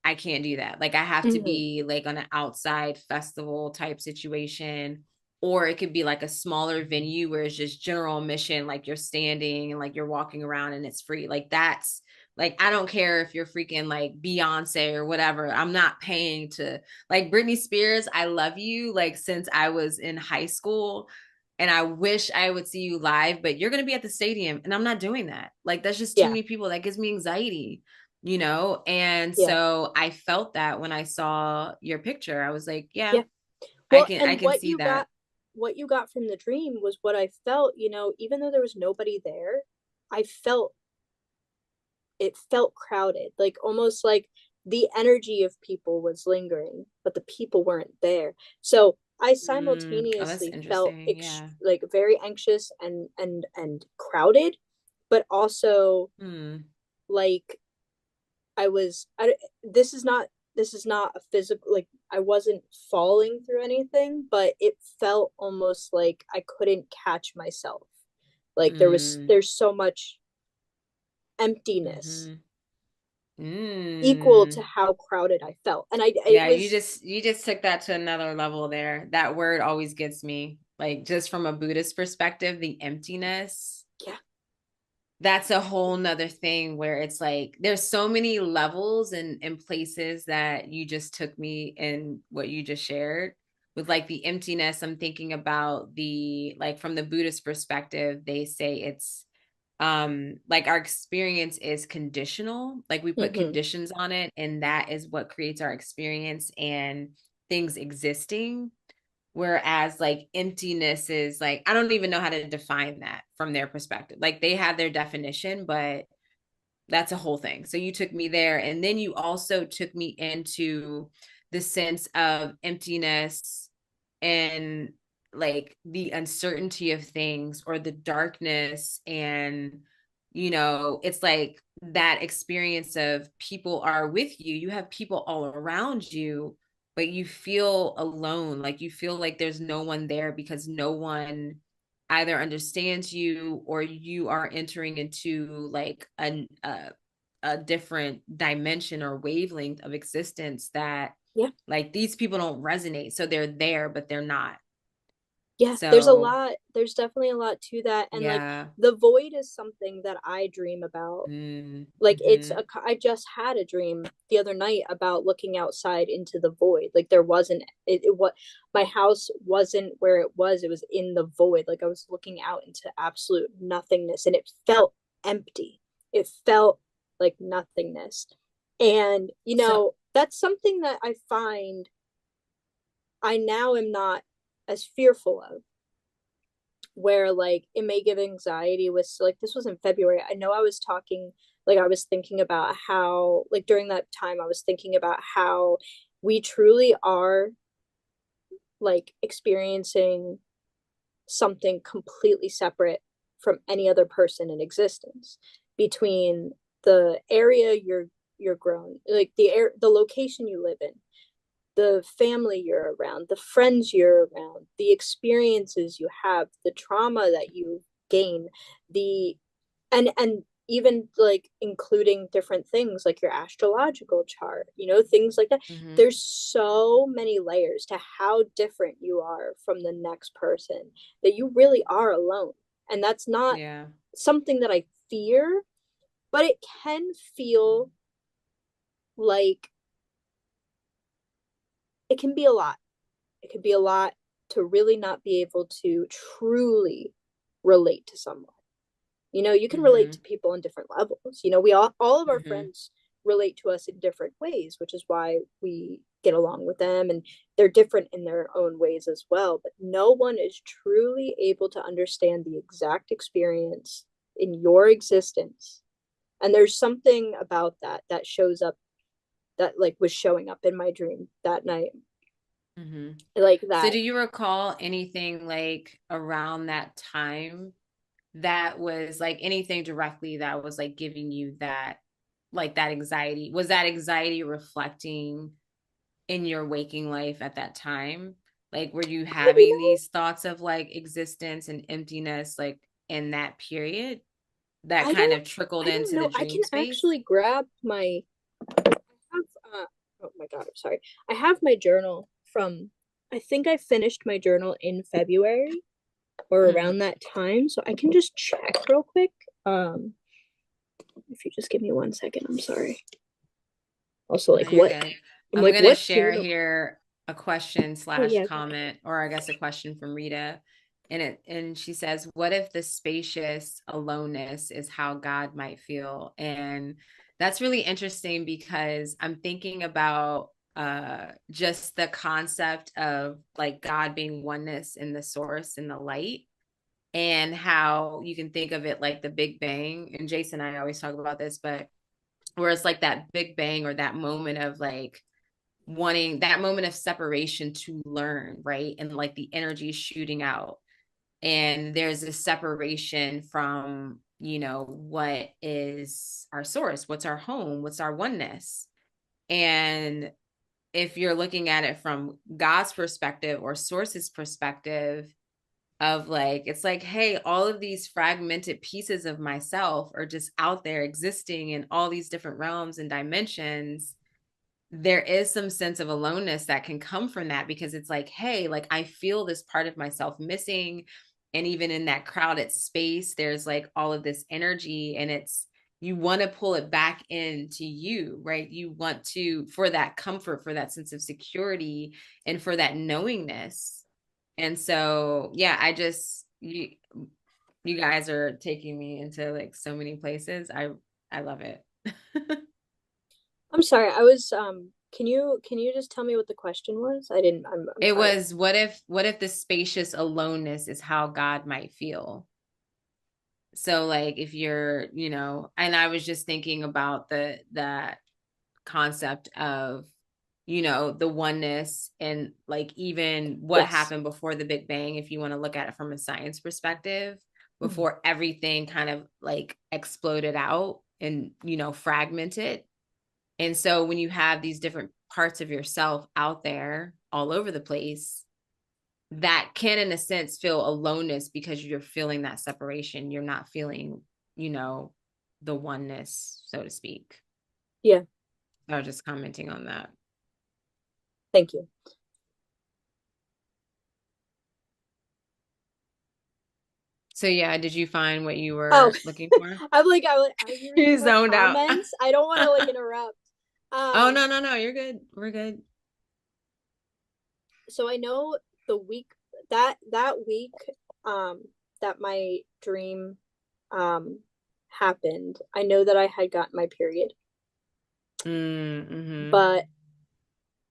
I can't do that. Like, I have to Mhm. be like on an outside festival type situation, or it could be like a smaller venue where it's just general admission, like you're standing and like you're walking around and it's free. Like, that's like, I don't care if you're freaking like Beyonce or whatever. I'm not paying to, like, Britney Spears, I love you, like, since I was in high school, and I wish I would see you live, but you're going to be at the stadium and I'm not doing that. Like, that's just too Yeah. many people. That gives me anxiety. And Yeah. so I felt that when I saw your picture, I was like, yeah, Yeah. I Well, can I and can see that. what you got from the dream was what I felt, even though there was nobody there, I felt it felt crowded, like almost like the energy of people was lingering, but the people weren't there. So I Oh, that's simultaneously felt interesting. Yeah. like very anxious and crowded, but also Hmm. like this is not a physical, like I wasn't falling through anything, but it felt almost like I couldn't catch myself. Like Hmm. there's so much emptiness Hmm. equal to Hmm. how crowded I felt. And I it Yeah, was you just took that to another level there. That word always gets me. Like, just from a Buddhist perspective, the emptiness, yeah, that's a whole nother thing, where it's like there's so many levels and places that you just took me in what you just shared. With like the emptiness, I'm thinking about, the like, from the Buddhist perspective, they say it's like, our experience is conditional, like we put mm-hmm, conditions on it, and that is what creates our experience and things existing. Whereas like emptiness is like, I don't even know how to define that from their perspective. Like, they have their definition, but that's a whole thing. So you took me there. And then you also took me into the sense of emptiness and like the uncertainty of things, or the darkness. And, it's like that experience of people are with you, you have people all around you, but you feel alone. Like, you feel like there's no one there, because no one either understands you, or you are entering into like a different dimension or wavelength of existence, that yeah. like these people don't resonate, so they're there but they're not. Yeah, So there's definitely a lot to that. And like yeah. the void is something that I dream about. Like Mm-hmm. I just had a dream the other night about looking outside into the void. Like there wasn't it what my house wasn't where it was in the void. Like I was looking out into absolute nothingness, and it felt empty. It felt like nothingness. And So that's something that I find I now am not as fearful of, where like it may give anxiety with, so, like this was in February. I know I was talking, like I was thinking about how, like during that time I was thinking about how we truly are like experiencing something completely separate from any other person in existence, between the area you're grown, like the location you live in, the family you're around, the friends you're around, the experiences you have, the trauma that you gain, the and even like including different things like your astrological chart, things like that. mm-hmm. There's so many layers to how different you are from the next person, that you really are alone. And that's not Yeah. something that I fear, but it can feel like it can be a lot. It could be a lot to really not be able to truly relate to someone. You can relate Mm-hmm. to people on different levels. We all of our Mm-hmm. friends relate to us in different ways, which is why we get along with them, and they're different in their own ways as well. But no one is truly able to understand the exact experience in your existence. And there's something about that that shows up, that like was showing up in my dream that night, Mm-hmm. like So that. do you recall anything like around that time that was like anything directly that was like giving you that, like that anxiety? Was that anxiety reflecting in your waking life at that time? Like, were you You having know, these thoughts of like existence and emptiness, like in that period that kind of trickled I don't into the know. I can dream space? actually grab my have oh my god, I'm sorry. I have my journal from, I think I finished my journal in February or Mm-hmm. around that time, so I can just check real quick. Um if you just give me 1 second, I'm sorry. Also, No, like you're what good. I'm I'm like, gonna what share journal? here a question Oh slash yeah, go ahead. comment, or I guess a question from Rita. And she says, what if the spacious aloneness is how God might feel? And that's really interesting because I'm thinking about just the concept of like God being oneness in the source in the light, and how you can think of it like the Big Bang. And Jason and I always talk about this, but where it's like that Big Bang or that moment of like wanting that moment of separation to learn, right? And like the energy shooting out. And there's a separation from, what is our source? What's our home? What's our oneness? And if you're looking at it from God's perspective or source's perspective, of like, it's like, hey, all of these fragmented pieces of myself are just out there existing in all these different realms and dimensions. There is some sense of aloneness that can come from that, because it's like, hey, like I feel this part of myself missing. And even in that crowded space, there's like all of this energy, and it's, you want to pull it back into you, right? You want to, for that comfort, for that sense of security, and for that knowingness. And so, yeah, you guys are taking me into like so many places. I love it. I'm sorry. I was can you just tell me what the question was? I didn't I'm It sorry. was, what if the spacious aloneness is how God might feel? So like if you're, and I was just thinking about that concept of, the oneness, and like even what Yes. happened before the Big Bang, if you want to look at it from a science perspective, Mhm. before everything kind of like exploded out and, fragmented. And so when you have these different parts of yourself out there all over the place, that can, in a sense, feel aloneness because you're feeling that separation. You're not feeling, you know, the oneness, so to speak. Yeah, I was just commenting on that. thank you. So yeah, did you find what you Oh, were looking for? are you reading You my zoned out. comments? I don't want to like interrupt. Oh, Um, no, no, no, you're good. We're good. so I know the week that week um that my dream um happened, I know that I had gotten my period, Mm-hmm. but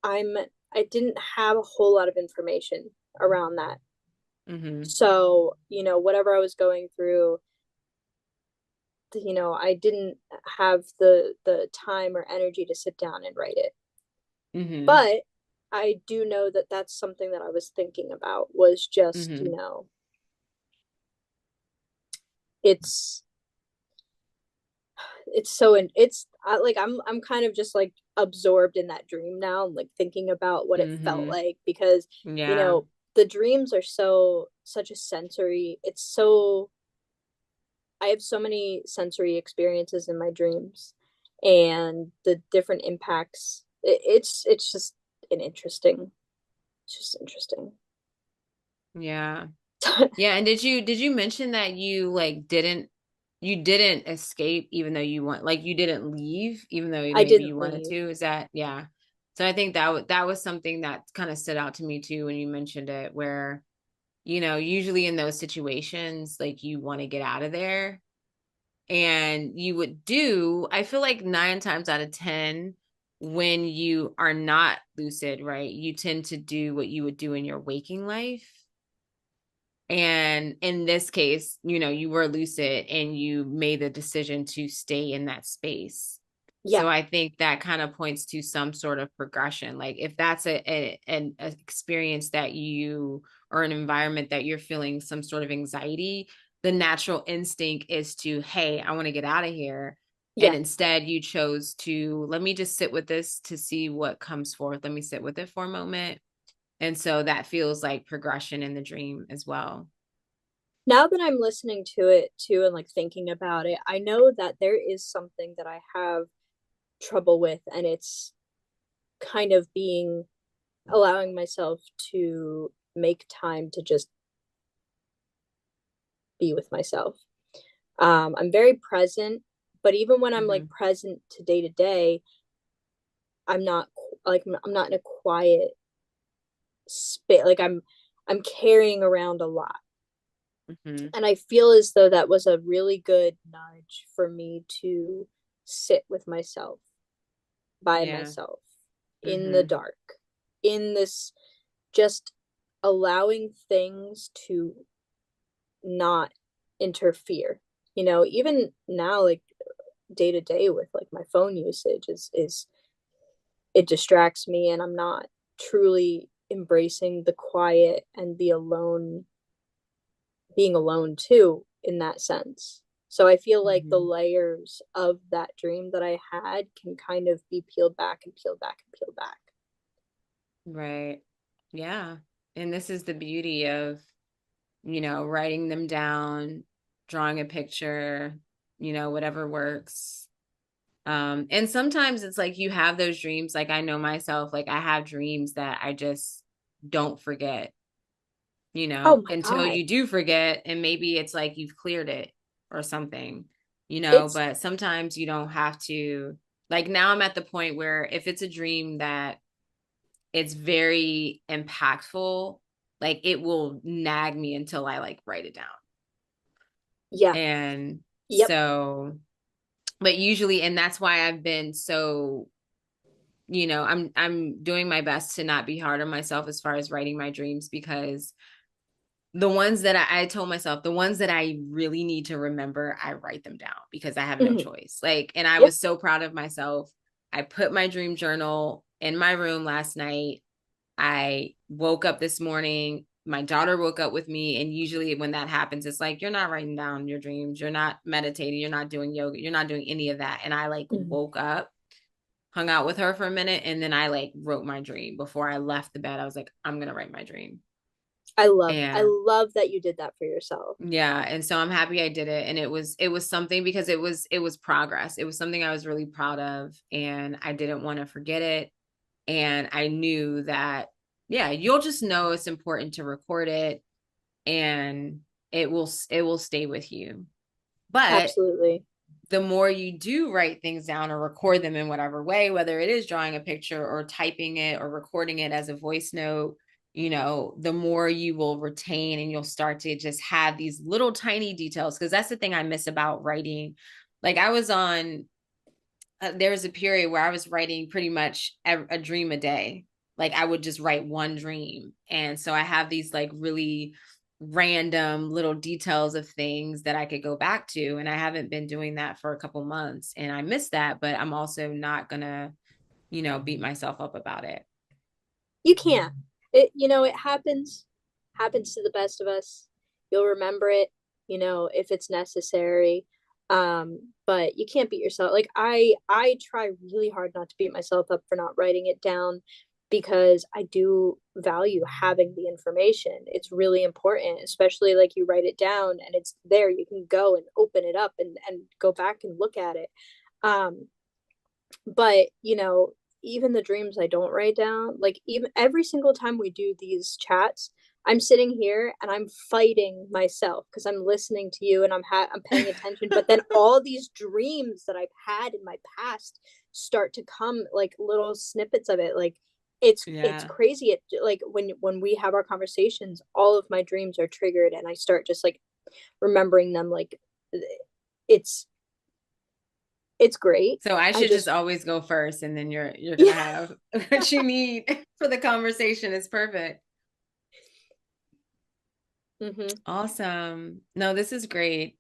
I'm I didn't have a whole lot of information around that. Mm-hmm. So, whatever I was going through, I didn't have the time or energy to sit down and write it. Mm-hmm. But I do know that that's something that I was thinking about, was just, Mm-hmm. it's it's so it's like I'm kind of just like absorbed in that dream now, like thinking about what it felt Mm-hmm. like, because you Yeah. know the dreams are such a sensory, it's so, I have so many sensory experiences in my dreams, and the different impacts. It's just an interesting. It's just interesting. Yeah. Yeah. And did you mention that you didn't escape even though you want, like you didn't leave even though I maybe didn't you wanted leave. to? Is that, yeah. So I think that was something that kind of stood out to me too when you mentioned it, where, usually in those situations, like you want to get out of there. And you would do, I feel like 9 times out of 10, when you are not lucid, right, you tend to do what you would do in your waking life. And in this case, you were lucid and you made the decision to stay in that space. Yeah, So I think that kind of points to some sort of progression. Like if that's an experience that you, or an environment that you're feeling some sort of anxiety, the natural instinct is to, hey, I want to get out of here. And yeah. instead you chose to, let me just sit with this to see what comes forth. Let me sit with it for a moment. And so that feels like progression in the dream as well. Now that I'm listening to it too and like thinking about it, I know that there is something that I have trouble with, and it's kind of being allowing myself to make time to just be with myself. I'm very present, but even when I'm like Mm-hmm. present to day, I'm not I'm not in a quiet space. Like I'm carrying around a lot. Mm-hmm. And I feel as though that was a really good nudge for me to sit with myself, by Yeah. myself, in the Mm-hmm. dark, in this, just allowing things to not interfere. Even now, like day to day with like my phone usage is it distracts me, and I'm not truly embracing the quiet and the alone, being alone too, in that sense. So I feel like the Mm-hmm. layers of that dream that I had can kind of be peeled back and peeled back and peeled back. Right. Yeah. And this is the beauty of, writing them down, drawing a picture, whatever works. And sometimes it's like you have those dreams. Like I know myself, like I have dreams that I just don't forget, Oh my until God. you do forget. And maybe it's like you've cleared it or something, It's, but sometimes you don't have to. Like now I'm at the point where if it's a dream that it's very impactful, like it will nag me until I like write it down. yeah. And Yep. so, but usually, and that's why I've been so, I'm doing my best to not be hard on myself as far as writing my dreams, because the ones that I told myself, the ones that I really need to remember, I write them down because I have no Mhm. choice. Like, and I Yep. was so proud of myself. I put my dream journal in my room last night. I woke up this morning. My daughter woke up with me. And usually, when that happens, it's like, you're not writing down your dreams. You're not meditating. You're not doing yoga. You're not doing any of that. And I like Mhm. woke up, hung out with her for a minute. And then I like wrote my dream before I left the bed. I was like, I'm going to write my dream. I And love that you did that for yourself. yeah, and so I'm happy I did it. And it was something, because it was progress. It was something I was really proud of, and I didn't want to forget it. And I knew that, yeah, you'll just know it's important to record it, and it will stay with you. But Absolutely. the more you do write things down or record them in whatever way, whether it is drawing a picture or typing it or recording it as a voice note, the more you will retain, and you'll start to just have these little tiny details. Because that's the thing I miss about writing. Like I was on, there was a period where I was writing pretty much a dream a day. Like I would just write one dream. And so I have these like really random little details of things that I could go back to. And I haven't been doing that for a couple months. And I miss that, but I'm also not gonna, beat myself up about it. You can't. It happens to the best of us. You'll remember it, if it's necessary. But you can't beat yourself. Like I try really hard not to beat myself up for not writing it down, because I do value having the information. It's really important, especially like you write it down and it's there. You can go and open it up and go back and look at it. Um, but even the dreams I don't write down, like even every single time we do these chats, I'm sitting here and I'm fighting myself because I'm listening to you and I'm paying attention, but then all these dreams that I've had in my past start to come, like little snippets of it. Like it's Yeah. crazy. It like when we have our conversations, all of my dreams are triggered and I start just like remembering them. Like it's It's great. So I I should just just always go first, and then you're gonna yeah. have what you need for the conversation. It's perfect. Hmm. Awesome. No, this is great.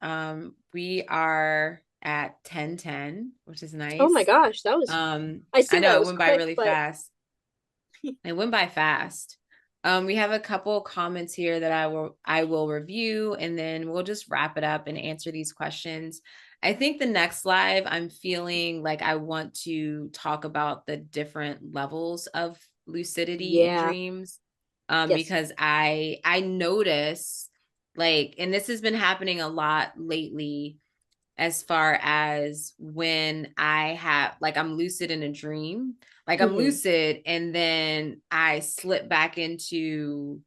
We are at 10:10, which is Oh my nice. gosh, that was I I say know that it was went by quick, really but fast. It went by fast. We have a couple comments here that I will review, and then we'll just wrap it up and answer these questions. I think the next live, I'm feeling like I want to talk about the different levels of lucidity and yeah. dreams. Yes. Because I notice, like, and this has been happening a lot lately, as far as when I have, like, I'm lucid in a dream, like I'm Hmm. lucid and then I slip back into,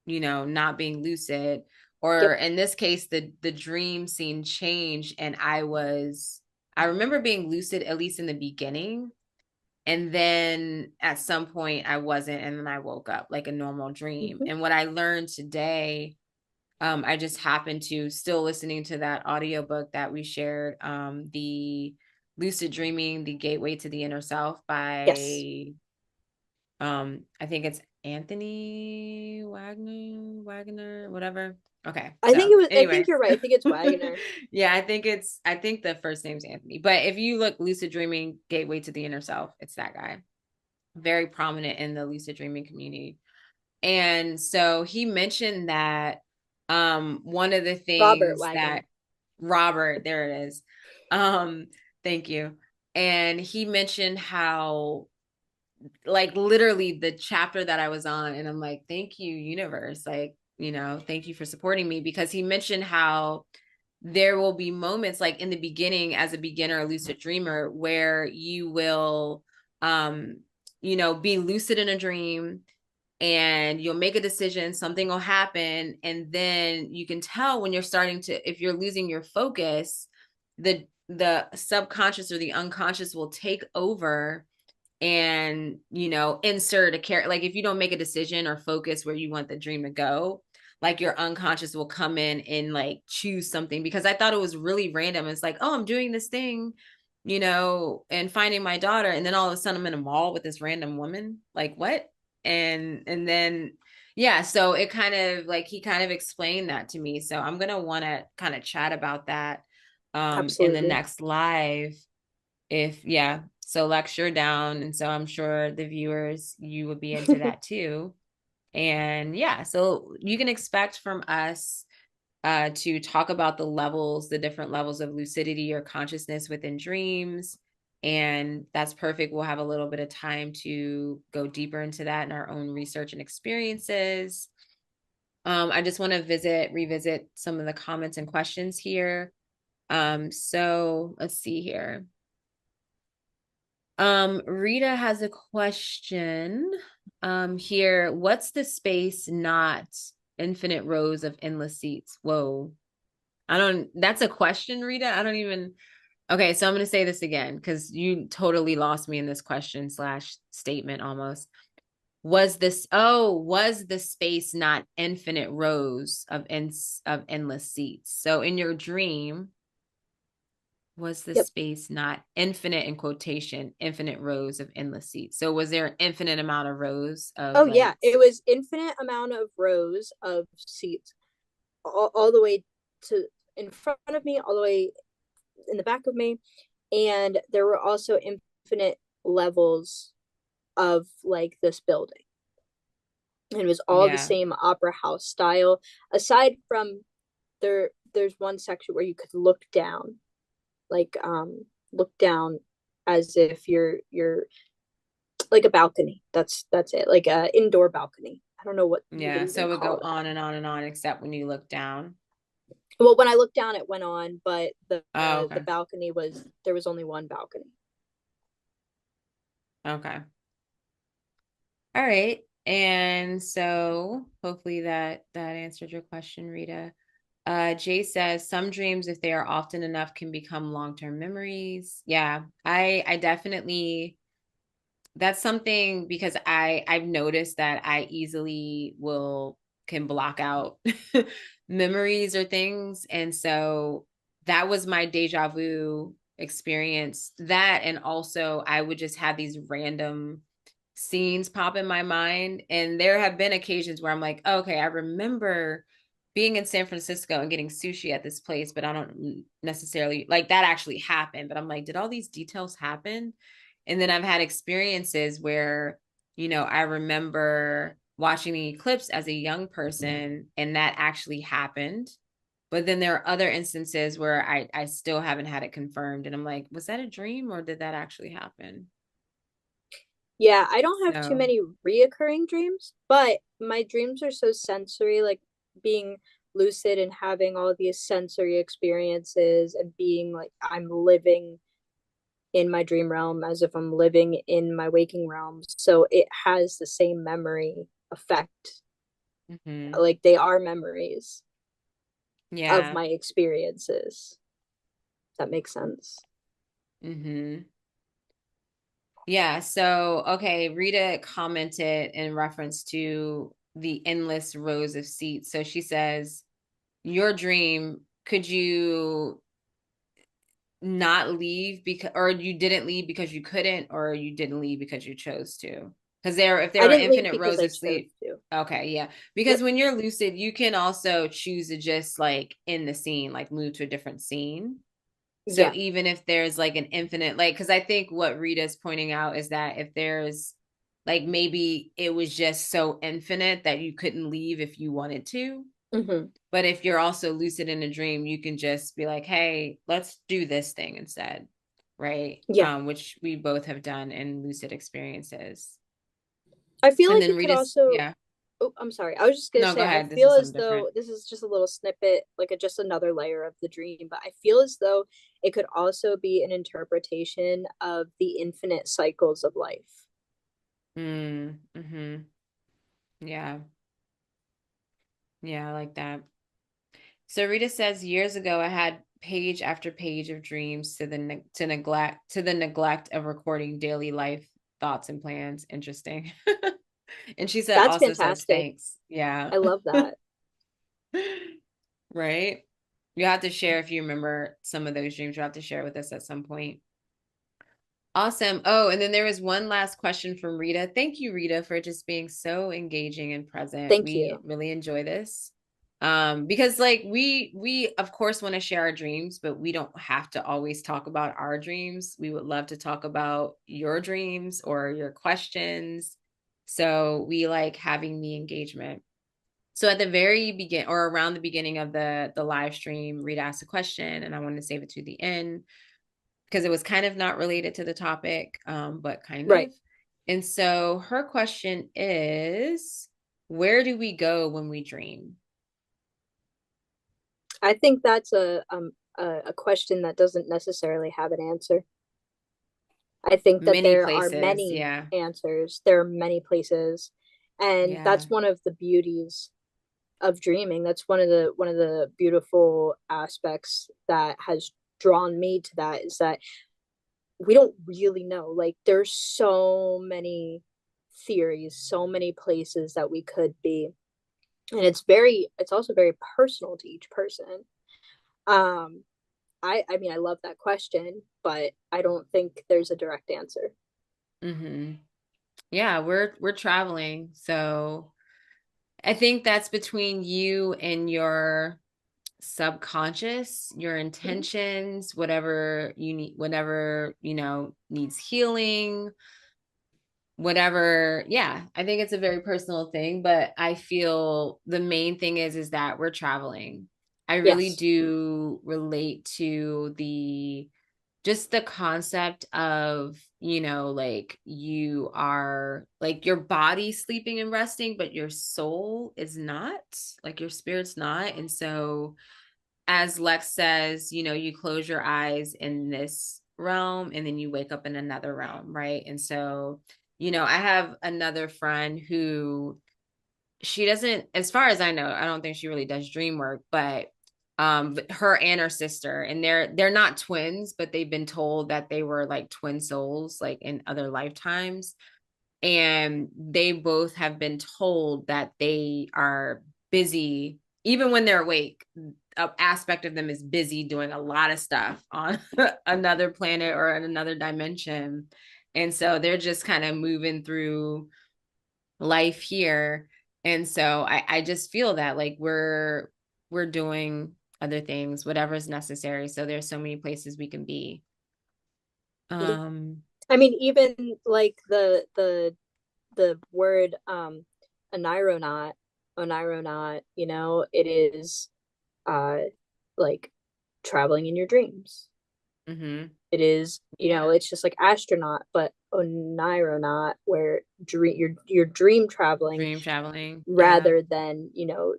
not being lucid. Or Yep. in this case, the dream scene changed, and I remember being lucid, at least in the beginning. And then at some point I wasn't, and then I woke up like a normal dream. Hmm. And what I learned today, I just happened to, still listening to that audiobook that we shared, the Lucid Dreaming, The Gateway to the Inner Self Yes. by, I think it's Anthony Wagner, whatever. Okay. So I think anyway, you're right. I think it's Wagner. yeah, I think the first name's Anthony, but if you look Lucid Dreaming, Gateway to the Inner Self, it's that guy. Very prominent in the lucid dreaming community. And so he mentioned that one of the Robert things Wagner. that Robert, there it is. Um, thank you. And he mentioned how, like, literally the chapter that I was on, and I'm like, thank you, universe. Like, thank you for supporting me, because he mentioned how there will be moments, like in the beginning, as a beginner, a lucid dreamer, where you will um be lucid in a dream, and you'll make a decision, something will happen, and then you can tell when you're starting to, if you're losing your focus, the subconscious or the unconscious will take over, and insert a character. Like, if you don't make a decision or focus where you want the dream to go, like, your unconscious will come in and like choose something. Because I thought it was really random. It's like, oh, I'm doing this thing, and finding my daughter, and then all of a sudden I'm in a mall with this random woman. Like, what? And then, yeah, so it kind of, like, he kind of explained that to me. So I'm gonna want to kind of chat about that in the Absolutely. next live. If Yeah, so lecture down, and so I'm sure the viewers, you would be into that too. And yeah, so you can expect from us to talk about the different levels of lucidity or consciousness within dreams. And that's perfect. We'll have a little bit of time to go deeper into that in our own research and experiences. I just want to revisit some of the comments and questions here. So let's see here. Rita has a question here. What's the space, not infinite rows of endless seats? Whoa. That's a question, Rita. I don't even, okay, so I'm going to say this again, because you totally lost me in this question slash statement almost. Was the space not infinite rows of endless seats? So in your dream, was the Yep. space not infinite, in quotation, infinite rows of endless seats? So was there an infinite amount of rows of, Oh like, yeah, it was infinite amount of rows of seats all the way to in front of me, all the way in the back of me, and there were also infinite levels of like this building. And it was all the yeah, same opera house style, aside from there's one section where you could look down, like look down as if you're like a balcony. That's it, like a indoor balcony. I don't know what you would yeah. So even it would go call on that. and on and on, except when you look down. Well, when I looked down, it went on, but Oh, the okay. balcony was there was only one balcony. Okay. All right. And so hopefully that answered your question, Rita. Jay says some dreams, if they are often enough, can become long-term memories. Yeah, I definitely, that's something, because I've noticed that I easily can block out memories or things. And so that was my deja vu experience that. And also I would just have these random scenes pop in my mind. And there have been occasions where I'm like, okay, I remember being in San Francisco and getting sushi at this place, but I don't necessarily like that actually happened. But I'm like, did all these details happen? And then I've had experiences where, I remember watching the eclipse as a young person and that actually happened. But then there are other instances where I still haven't had it confirmed. And I'm like, was that a dream or did that actually happen? Yeah, I don't have too So, many reoccurring dreams, but my dreams are so sensory, like being lucid and having all these sensory experiences and being like I'm living in my dream realm as if I'm living in my waking realm. So it has the same memory effect. mhm. Like they are memories of Yeah. my experiences. That makes sense. Hmm. Yeah. So, okay, Rita commented in reference to the endless rows of seats. So she says, your dream, could you not leave because, or you didn't leave because you couldn't, or you didn't leave because you chose to? Because if there I were didn't leave infinite because rows I of chose sleep, to. okay, yeah. Because Yep. when you're lucid, you can also choose to just like in the scene, like move to a different scene. So Yeah. even if there's like an infinite, like, because I think what Rita's pointing out is that if there's like maybe it was just so infinite that you couldn't leave if you wanted to. Hmm. But if you're also lucid in a dream, you can just be like, hey, let's do this thing instead. Right. Yeah. Which we both have done in lucid experiences. I feel And like then it could Rita's, also. yeah. Oh, I'm sorry. I was just gonna No, go say I ahead. This feel is as something different. though this is just a little snippet, like just another layer of the dream, but I feel as though it could also be an interpretation of the infinite cycles of life. Mm-hmm. Yeah. Yeah, I like that. So Rita says years ago I had page after page of dreams to the neglect of recording daily life thoughts and plans. Interesting. And she said That's also says fantastic. thanks. Yeah. I love that. Right. You have to share if you remember some of those dreams. You'll have to share with us at some point. Awesome. Oh, and then there was one last question from Rita. Thank you, Rita, for just being so engaging and present. Thank We you. really enjoy this. Because like we of course want to share our dreams, but we don't have to always talk about our dreams. We would love to talk about your dreams or your questions. So we like having the engagement. So at the very begin or around the beginning of the live stream, Rita asked a question and I wanted to save it to the end because it was kind of not related to the topic, but kind Right. of. And so her question is, where do we go when we dream? I think that's a question that doesn't necessarily have an answer. I think that Many there are places. many Yeah. answers. There are many places, and Yeah. that's one of the beauties of dreaming. That's one of the beautiful aspects that has drawn me to that is that we don't really know. Like there's so many theories, so many places that we could be. And it's also very personal to each person. Um I mean I love that question, but I don't think there's a direct answer. Hmm. Yeah, we're traveling. So I think that's between you and your subconscious, your Mm-hmm. intentions, whatever you need, whatever, needs healing, whatever. Yeah, I think it's a very personal thing, but I feel the main thing is that we're traveling. I really Yes. do relate to the just the concept of, like you are like your body sleeping and resting, but your soul is not, like your spirit's not. And so as Lex says, you close your eyes in this realm and then you wake up in another realm, right? And so, I have another friend who she doesn't, as far as I know, I don't think she really does dream work, but her and her sister, and they're not twins, but they've been told that they were like twin souls, like in other lifetimes. And they both have been told that they are busy even when they're awake. aspect of them is busy doing a lot of stuff on another planet or in another dimension. And so they're just kind of moving through life here. And so I just feel that like we're doing other things, whatever's necessary. So there's so many places we can be. Yeah. Um, I mean, even like the word onironaut, onironaut, it is uh like traveling in your dreams. mm-hmm. It is, Yeah. it's just like astronaut, but onironaut, where you're dream traveling Dream traveling. Yeah. rather than,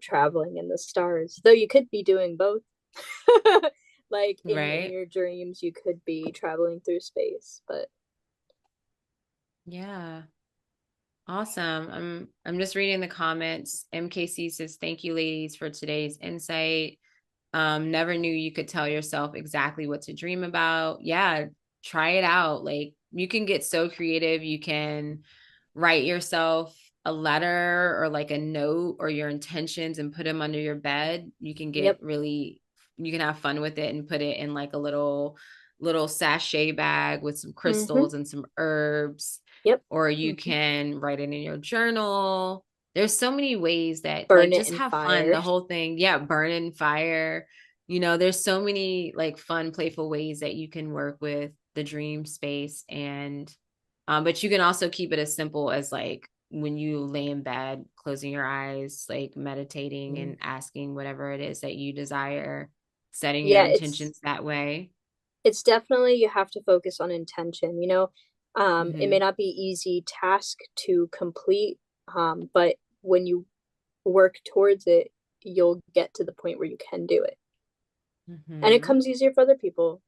traveling in the stars. Though you could be doing both. Like in Right. your dreams, you could be traveling through space, but Yeah. Awesome. I'm just reading the comments. MKC says, "Thank you, ladies, for today's insight. Never knew you could tell yourself exactly what to dream about. Yeah, try it out. Like you can get so creative. You can write yourself a letter or like a note or your intentions and put them under your bed. You can yep. get really, you can have fun with it and put it in like a little sachet bag with some Mm-hmm. crystals and some herbs, Yep. or you Mm-hmm. can write it in your journal. There's so many ways that like Burn it just in have fun, fire. the whole thing. Yeah, burn in fire. There's so many like fun, playful ways that you can work with the dream space. And but you can also keep it as simple as like when you lay in bed, closing your eyes, like meditating Mm. and asking whatever it is that you desire, setting your Yeah, it's intentions that way. it's definitely, you have to focus on intention. It may Mm-hmm. not be easy task to complete, but when you work towards it, you'll get to the point where you can do it. And it Mm-hmm. comes easier for other people.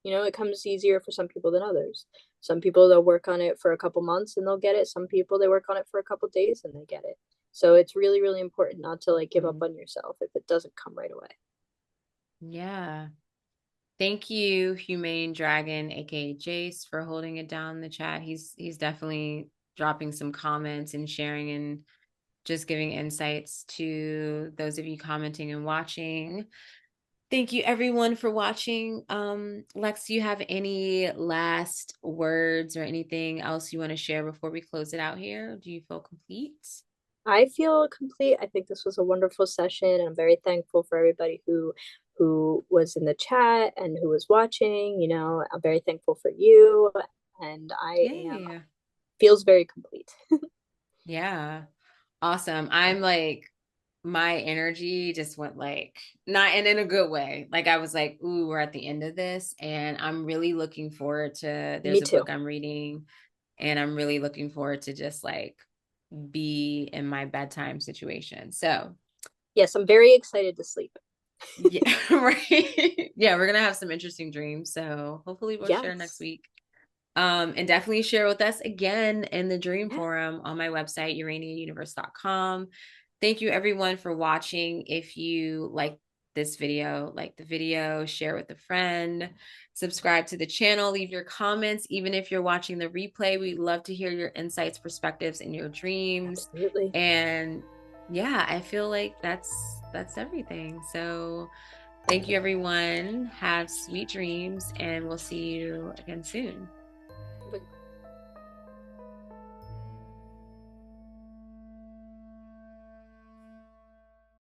It comes easier for some people than others. Some people, they'll work on it for a couple months and they'll get it. Some people, they work on it for a couple days and they get it. So it's really, really important not to like give up Mm-hmm. on yourself if it doesn't come right away. Yeah. Thank you, Humane Dragon, aka Jace, for holding it down in the chat. He's definitely dropping some comments and sharing and just giving insights to those of you commenting and watching. Thank you everyone for watching. Lex, do you have any last words or anything else you want to share before we close it out here? Do you feel complete? I feel complete. I think this was a wonderful session, and I'm very thankful for everybody who was in the chat and who was watching. I'm very thankful for you, and I am Yeah. feels very complete. Yeah. Awesome. I'm like, my energy just went like, not and in a good way. Like I was like, ooh, we're at the end of this. And I'm really looking forward to, Me there's a too. book I'm reading, and I'm really looking forward to just like be in my bedtime situation. So Yes, I'm very excited to sleep. yeah, right. Yeah, we're gonna have some interesting dreams. So hopefully we'll share next Yes. week. And definitely share with us again in the Dream Yeah, Forum on my website, uraniauniverse.com. Thank you everyone for watching. If you like the video, share with a friend, subscribe to the channel, leave your comments. Even if you're watching the replay, we'd love to hear your insights, perspectives, and your dreams. absolutely. And yeah, I feel like that's everything. So thank you everyone. Have sweet dreams, and we'll see you again soon.